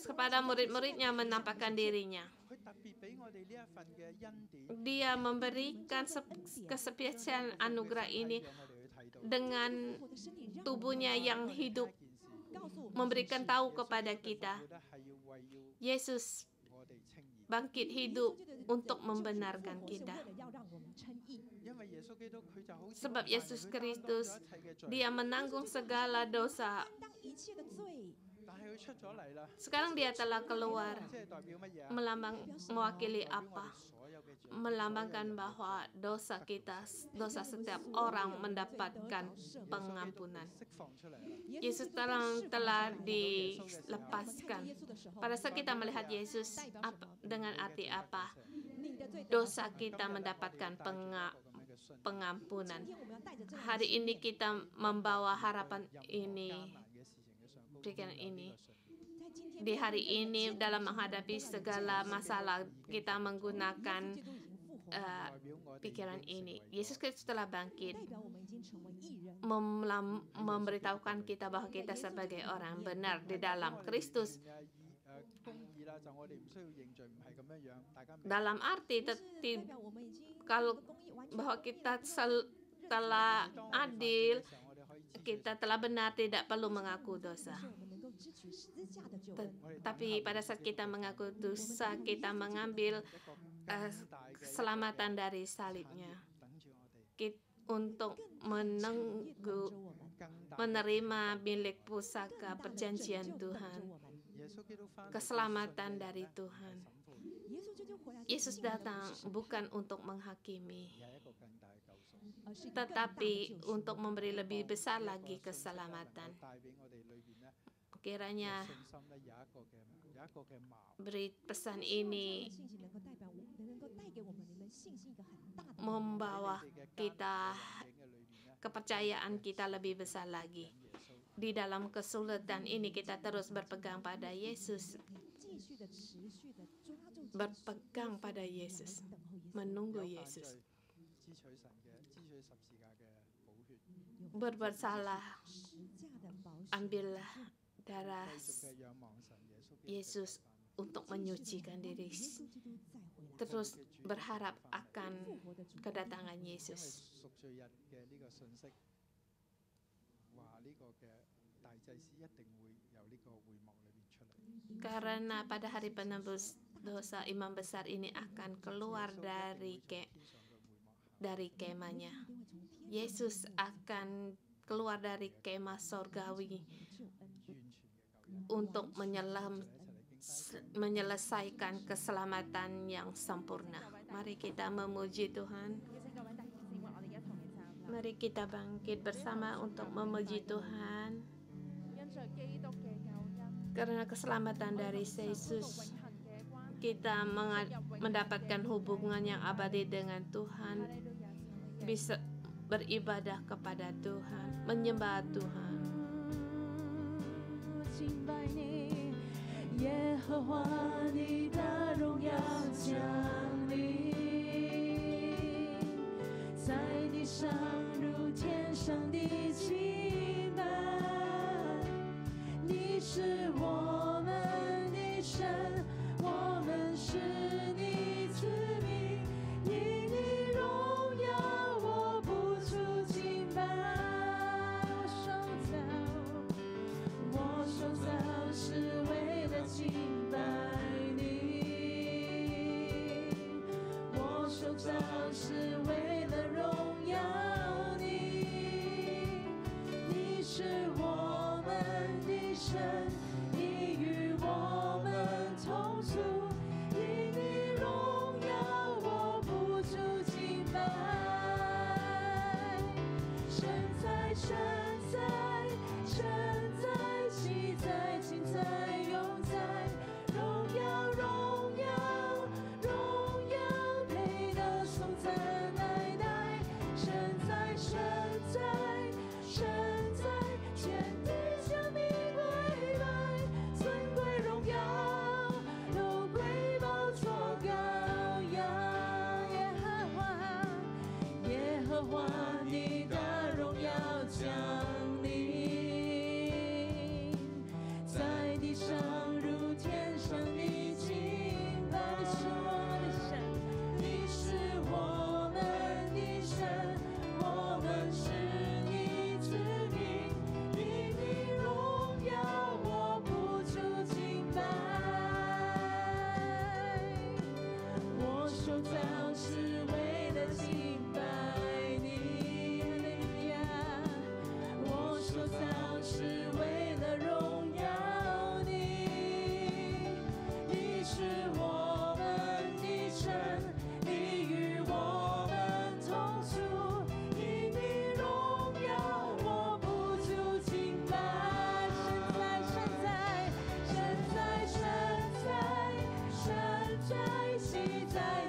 kepada murid-muridnya, menampakkan dirinya. 佢特別俾我哋呢一份嘅恩典， Dia memberikan kesepesialan anugerah ini 讓我哋去睇到 dengan tubuhnya yang hidup, memberikan tahu kepada kita, 活得係要為要 Yesus 我哋稱義， bangkit hidup untuk membenarkan kita. 因為耶穌 Sebab Yesus Kristus, Dia menanggung segala dosa. 担当一切的罪。 Sekarang Dia telah keluar. 即係代表乜嘢啊？ Mewakili apa? Melambangkan bahwa dosa kita, dosa setiap orang mendapatkan pengampunan. 釋放出嚟啦。 Yesus telah dilepaskan. Pada saat kita melihat Yesus dengan arti apa? 你的罪 Dosa kita mendapatkan pengampunan. Hari ini kita membawa harapan ini, pikiran ini. Di hari ini dalam menghadapi segala masalah kita menggunakan pikiran ini. Yesus Kristus telah bangkit, 代表我们已经成为义人。 memberitahukan kita bahwa kita sebagai orang benar di dalam Kristus. 公義啦，就我哋唔需要認罪，唔係咁樣樣，大家明。 Dalam arti 是代表我们已经 kalau 公义完全 bahwa kita telah adil, 我哋可以知 kita telah benar, tidak perlu mengaku dosa. 是我们能够支取十字架的救恩。 Tapi pada saat kita mengaku dosa, kita mengambil keselamatan dari salibnya. 等住我哋 Untuk 等 menunggu 着我们， 更大。 menerima milik pusaka 更大的拯 perjanjian 救等着 Tuhan, 我们。 耶穌基督翻嚟 keselamatan dari Tuhan. 審判， 耶稣就回来， Yesus datang bukan untuk menghakimi, 而係一個更大嘅救贖。 而是一个更大的 tetapi 救赎 untuk memberi lebih besar lagi keselamatan. 帶俾我哋裏邊咧 Kiranya 信心咧有一個嘅矛， beri pesan 希望这样 ini 的信息能够代表我们，能够带给我们的信心一个很大的 membawa 你哋嘅 kita 環境嘅裏邊咧， kepercayaan kita lebih besar lagi. 耶穌 Di dalam kesulitan ini kita terus berpegang pada Yesus, 继续的持续的抓住 berpegang pada Yesus, menunggu 有犯 Yesus. 罪支取十字架嘅寶血， Berbuat salah, 十架的宝血， ambillah darah 繼續嘅仰望神耶穌基督嘅 Yesus 翻嚟 untuk menyucikan diri, 耶稣基督再回来， terus berharap akan 复活的主， kedatangan 因為 Yesus. 贖罪日嘅呢個信息，話呢個嘅大祭司一定會由呢個會幕裏邊出嚟。 Karena pada hari penebus dosa, imam besar ini akan keluar 耶穌一定會 dari 從天上嘅會幕下 dari kemahnya. 一定会从天 Yesus akan keluar dari kemah sorgawi 救恩，完全嘅救恩。 untuk 我哋一齊嚟敬拜主。 menyelesaikan keselamatan yang sempurna. Mari kita memuji Tuhan. 邀請各位弟兄姊妹，我哋一同嚟站立。 Mari kita bangkit bersama untuk memuji Tuhan 因着基督嘅救恩， karena keselamatan 我哋 dari 同神恢復 Yesus. 永恆嘅關係 Kita mendapatkan hubungan yang abadi dengan Tuhan, 哈利路亞，神我哋 bisa beribadah kepada Tuhan, menyembah Tuhan. 敬拜你，耶和华，你的荣耀降临，在地上如天上的敬拜，你是我们的神，我们是你子民，因你荣耀我不住敬拜，我受造是为了敬拜你，我受造是为了荣耀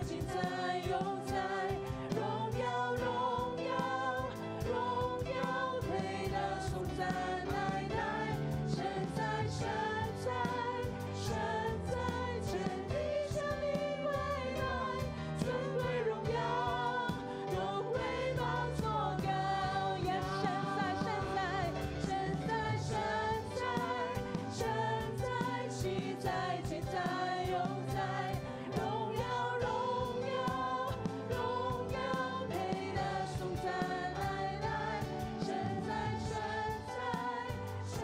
今在永在，荣耀荣耀荣耀配得颂赞来来，神在神在神在，全地向你归来，尊贵荣耀都归宝座高呀，神在神在神在神在神在，喜在今在永在，荣耀荣耀荣耀配得颂赞来来，神在神在神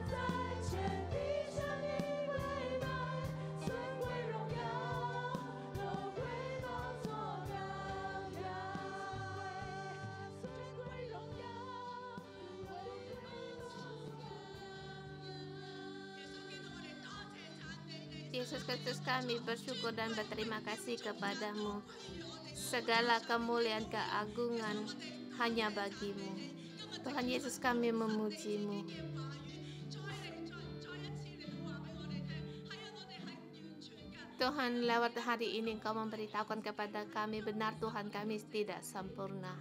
在，全地向你归来，尊贵荣耀都归宝座高呀，尊贵荣耀都归宝座Yesus Kristus, kami bersyukur dan berterima kasih kepadamu. Segala kemuliaan keagungan hanya bagimu. Tuhan Yesus, kami memujimu. Tuhan, lewat hari ini Engkau memberitahukan kepada kami, benar Tuhan, kami tidak sempurna.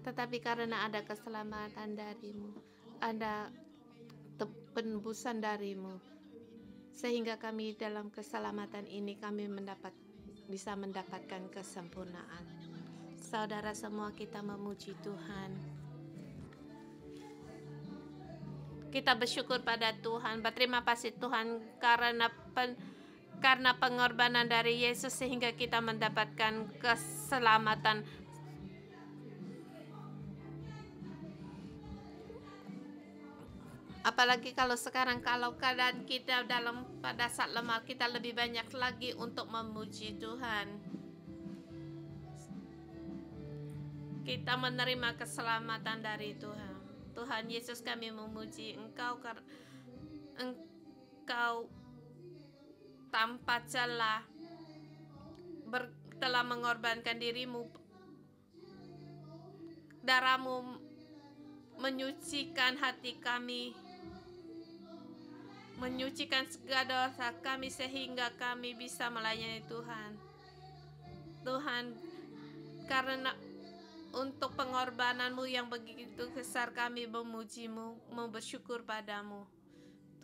Tetapi karena ada keselamatan darimu, ada penebusan darimu, sehingga kami dalam keselamatan ini kami bisa mendapatkan kesempurnaan. Saudara semua, kita memuji Tuhan. Kita bersyukur pada Tuhan, berterima kasih Tuhan karena pengorbanan dari Yesus sehingga kita mendapatkan keselamatan. Apalagi kalau sekarang, kalau keadaan kita pada saat lemah, kita lebih banyak lagi untuk memuji Tuhan. Kita menerima keselamatan dari Tuhan. Tuhan Yesus, kami memuji Engkau karena Engkau tanpa celah telah mengorbankan dirimu. Darahmu menyucikan hati kami, menyucikan segala dosa kami sehingga kami bisa melayani Tuhan. Tuhan, karena untuk pengorbananmu yang begitu besar kami memujimu, mau bersyukur padamu.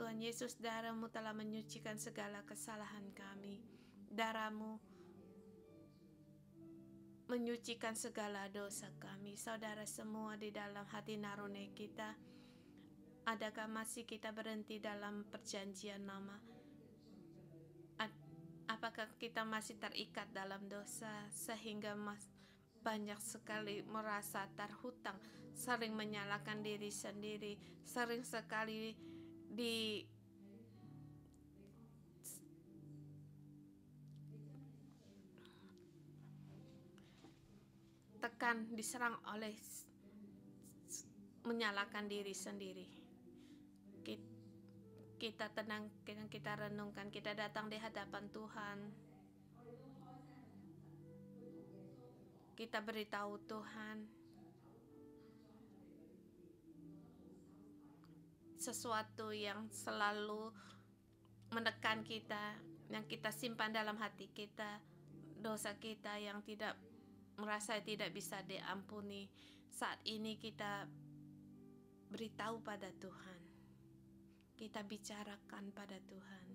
Tuhan Yesus, darahmu telah menyucikan segala kesalahan kami. Darahmu menyucikan segala dosa kami. Saudara semua, di dalam hati narune kita, adakah masih kita berhenti dalam perjanjian lama? Apakah kita masih terikat dalam dosa sehingga banyak sekali merasa terhutang, sering menyalahkan diri sendiri, sering sekali diserang oleh menyalahkan diri sendiri. Kita tenang, kita renungkan, kita datang di hadapan Tuhan. Kita beritahu Tuhan sesuatu yang selalu menekan kita, yang kita simpan dalam hati kita, dosa kita yang merasa tidak bisa diampuni. Saat ini kita beritahu pada Tuhan, kita bicarakan pada Tuhan.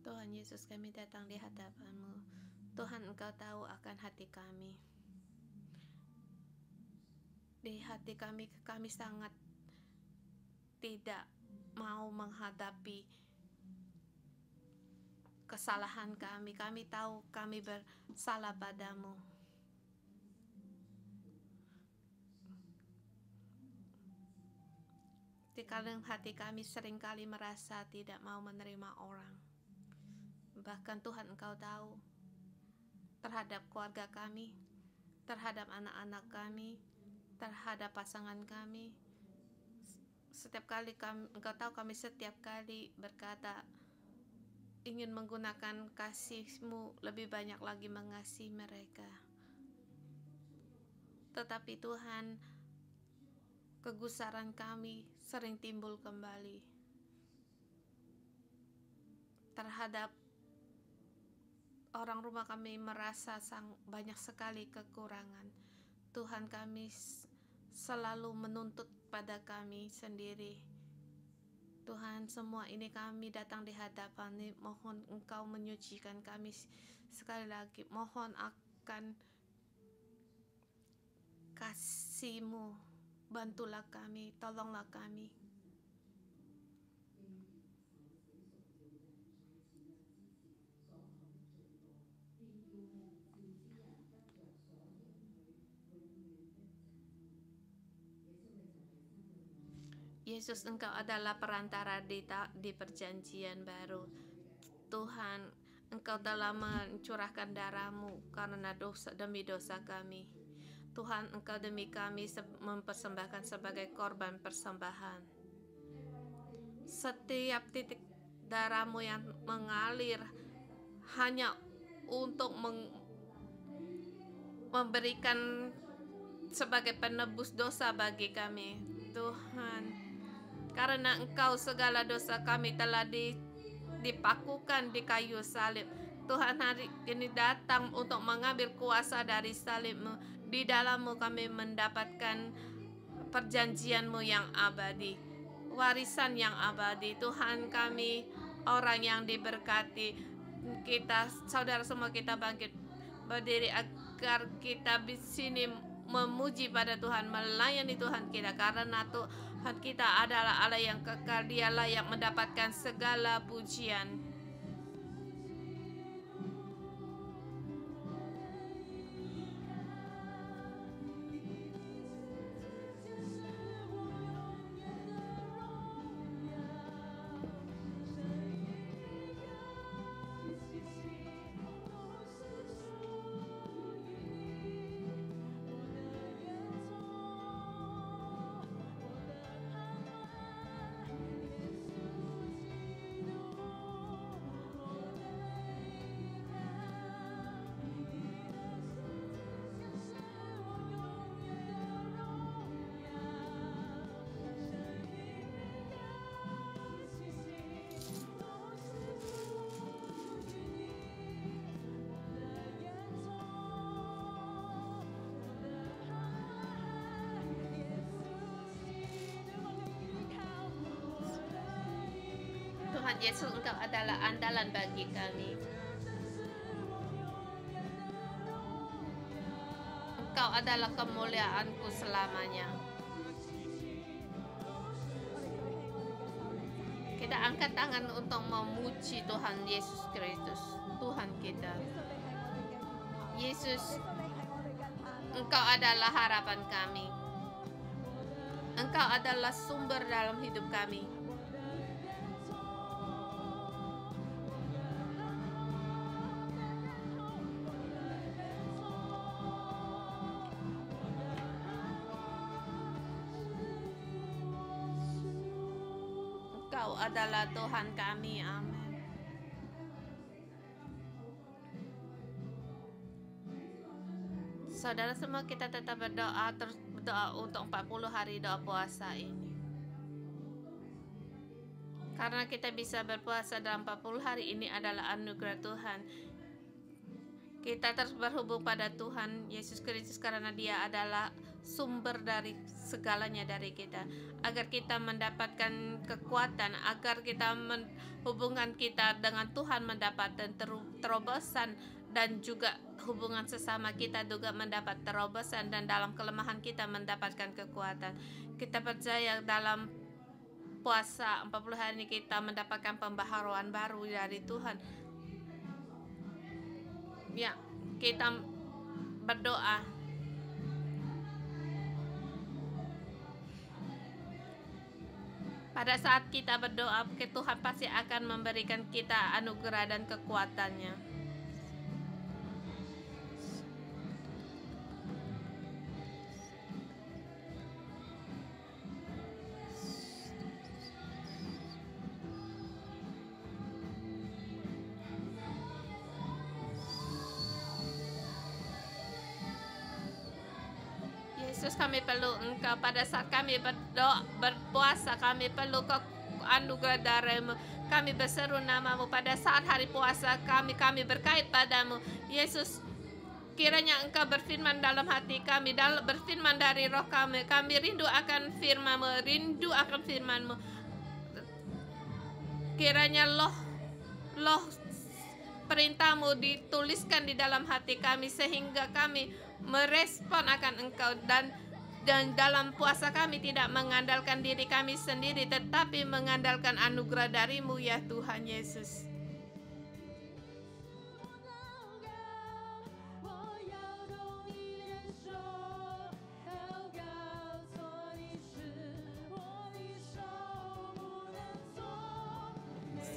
Tuhan Yesus, kami datang di hadapan-Mu. Tuhan, Engkau tahu akan hati kami. Di hati kami, kami sangat tidak mau menghadapi kesalahan kami. Kami tahu kami bersalah padamu. Di dalam hati kami seringkali merasa tidak mau menerima orang. Bahkan Tuhan, Engkau tahu terhadap keluarga kami, terhadap anak-anak kami, terhadap pasangan kami. Setiap kali Engkau tahu kami setiap kali berkata, ingin menggunakan kasih-Mu lebih banyak lagi mengasihi mereka. Tetapi Tuhan, kegusaran kami sering timbul kembali terhadap orang rumah kami, merasa banyak sekali kekurangan. Tuhan, kami selalu menuntut pada kami sendiri. Tuhan, semua ini kami datang di hadapan-Mu, mohon Engkau menyucikan kami sekali lagi. Mohon akan kasih-Mu, bantulah kami, tolonglah kami. Yesus, Engkau adalah perantara di perjanjian baru. Tuhan, Engkau telah mencurahkan darah-Mu karena demi dosa kami. Tuhan, Engkau demi kami mempersembahkan sebagai korban persembahan. Setiap titik darah-Mu yang mengalir hanya untuk memberikan sebagai penebus dosa bagi kami. Tuhan, karena Engkau segala dosa kami telah dipakukan di kayu salib. Tuhan, hari ini datang untuk mengambil kuasa dari salib-Mu. Di dalam-Mu kami mendapatkan perjanjian-Mu yang abadi, warisan yang abadi. Tuhan, kami orang yang diberkati. Kita, saudara semua, kita bangkit berdiri agar kita di sini memuji pada Tuhan, melayani Tuhan kita, karena Tuhan kita adalah Allah yang kekal. Dialah yang mendapatkan segala pujian. Tuhan Yesus, Engkau adalah andalan bagi kami. Engkau adalah kemuliaanku selamanya. Kita angkat tangan untuk memuji Tuhan Yesus Kristus, Tuhan kita. Yesus, Engkau adalah harapan kami. Engkau adalah sumber dalam hidup kami. Engkau adalah Tuhan kami. Amin. Saudara semua, kita tetap berdoa, terus berdoa untuk 40 hari doa puasa ini. Karena kita bisa berpuasa dalam 40 hari ini adalah anugerah Tuhan. Kita terus berhubung pada Tuhan Yesus Kristus karena Dia adalah sumber dari segalanya dari kita, agar kita mendapatkan kekuatan, agar kita hubungan kita dengan Tuhan mendapatkan terobosan, dan juga hubungan sesama kita juga mendapat terobosan, dan dalam kelemahan kita mendapatkan kekuatan. Kita percaya dalam puasa 40 hari ini kita mendapatkan pembaharuan baru dari Tuhan. Ya, kita berdoa. Pada saat kita berdoa, Tuhan pasti akan memberikan kita anugerah dan kekuatannya. Yesus, kami perlu Engkau. Pada saat kami berdoa, berpuasa, kami perlu anugerah dari-Mu. Kami berseru nama-Mu pada saat hari puasa kami berkait padamu. Yesus, kiranya Engkau berfirman dalam hati kami, berfirman dari roh kami. Kami rindu akan firman-Mu, rindu akan firman-Mu. Kiranya loh perintah-Mu dituliskan di dalam hati kami, sehingga kami merespon akan Engkau, dan dalam puasa kami tidak mengandalkan diri kami sendiri, tetapi mengandalkan anugerah dari-Mu ya Tuhan Yesus.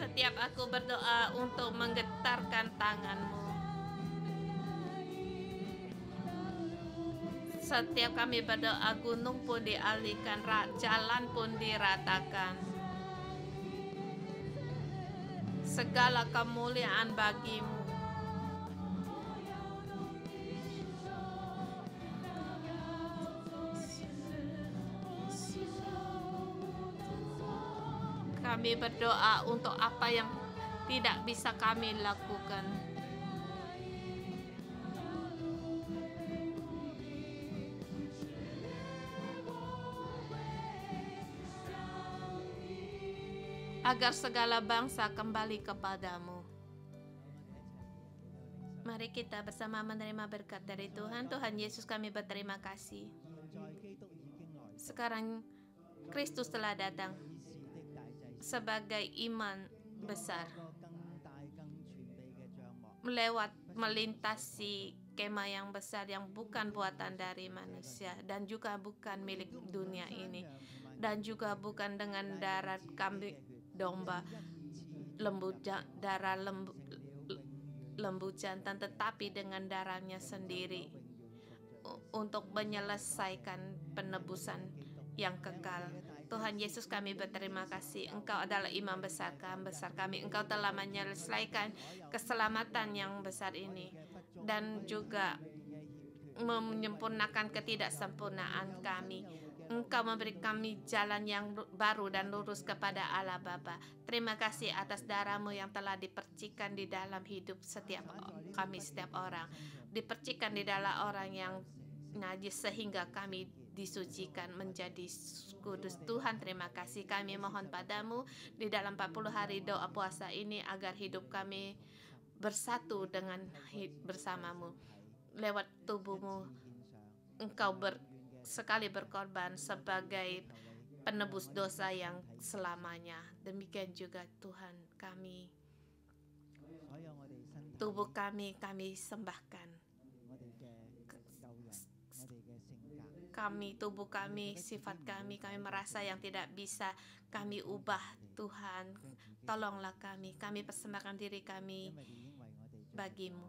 Setiap aku berdoa untuk menggetarkan tangan-Mu. Setiap kami berdoa, gunung pun dialihkan, jalan pun diratakan. Segala kemuliaan bagi-Mu. Kami berdoa untuk apa yang tidak bisa kami lakukan. Agar segala bangsa kembali kepadamu. Mari kita bersama menerima berkat dari Tuhan. Tuhan Yesus, kami berterima kasih. Sekarang Kristus telah datang sebagai iman besar, melintasi kemah yang besar yang bukan buatan dari manusia, dan juga bukan milik dunia ini, dan juga bukan dengan darah kambing domba, darah lembu jantan, tetapi dengan darahnya sendiri untuk menyelesaikan penebusan yang kekal. Tuhan Yesus, kami berterima kasih. Engkau adalah imam besar kami. Engkau telah menyelesaikan keselamatan yang besar ini, dan juga menyempurnakan ketidaksempurnaan kami. Engkau memberi kami jalan yang baru dan lurus kepada Allah Bapa. Terima kasih atas darah-Mu yang telah dipercikan di dalam hidup setiap orang. Dipercikan di dalam orang yang najis, sehingga kami disucikan menjadi kudus. Tuhan, terima kasih. Kami mohon padamu di dalam 40 hari doa puasa ini, agar hidup kami bersatu dengan bersama-Mu. Lewat tubuh-Mu, Engkau sekali berkorban sebagai penebus dosa yang selamanya. Demikian juga Tuhan, tubuh kami sembahkan. Tubuh kami, sifat kami merasa yang tidak bisa kami ubah. Tuhan, tolonglah kami persembahkan diri kami bagi-Mu,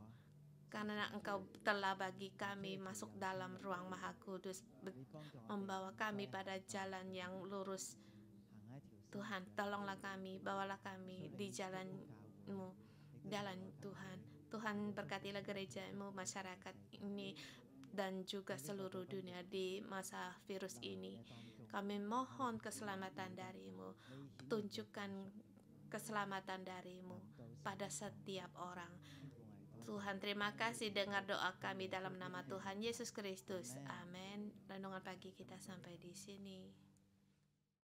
karena Engkau telah bagi kami masuk dalam ruang Maha Kudus, membawa kami pada jalan yang lurus. Tuhan, tolonglah kami, bawalah kami di jalan-Mu, jalan Tuhan. Tuhan, berkatilah gereja-Mu, masyarakat ini, dan juga seluruh dunia di masa virus ini. Kami mohon keselamatan dari-Mu, tunjukkan keselamatan dari-Mu pada setiap orang. Tuhan, terima kasih, dengar doa kami dalam nama Tuhan Yesus Kristus. Amin. Renungan pagi kita sampai di sini.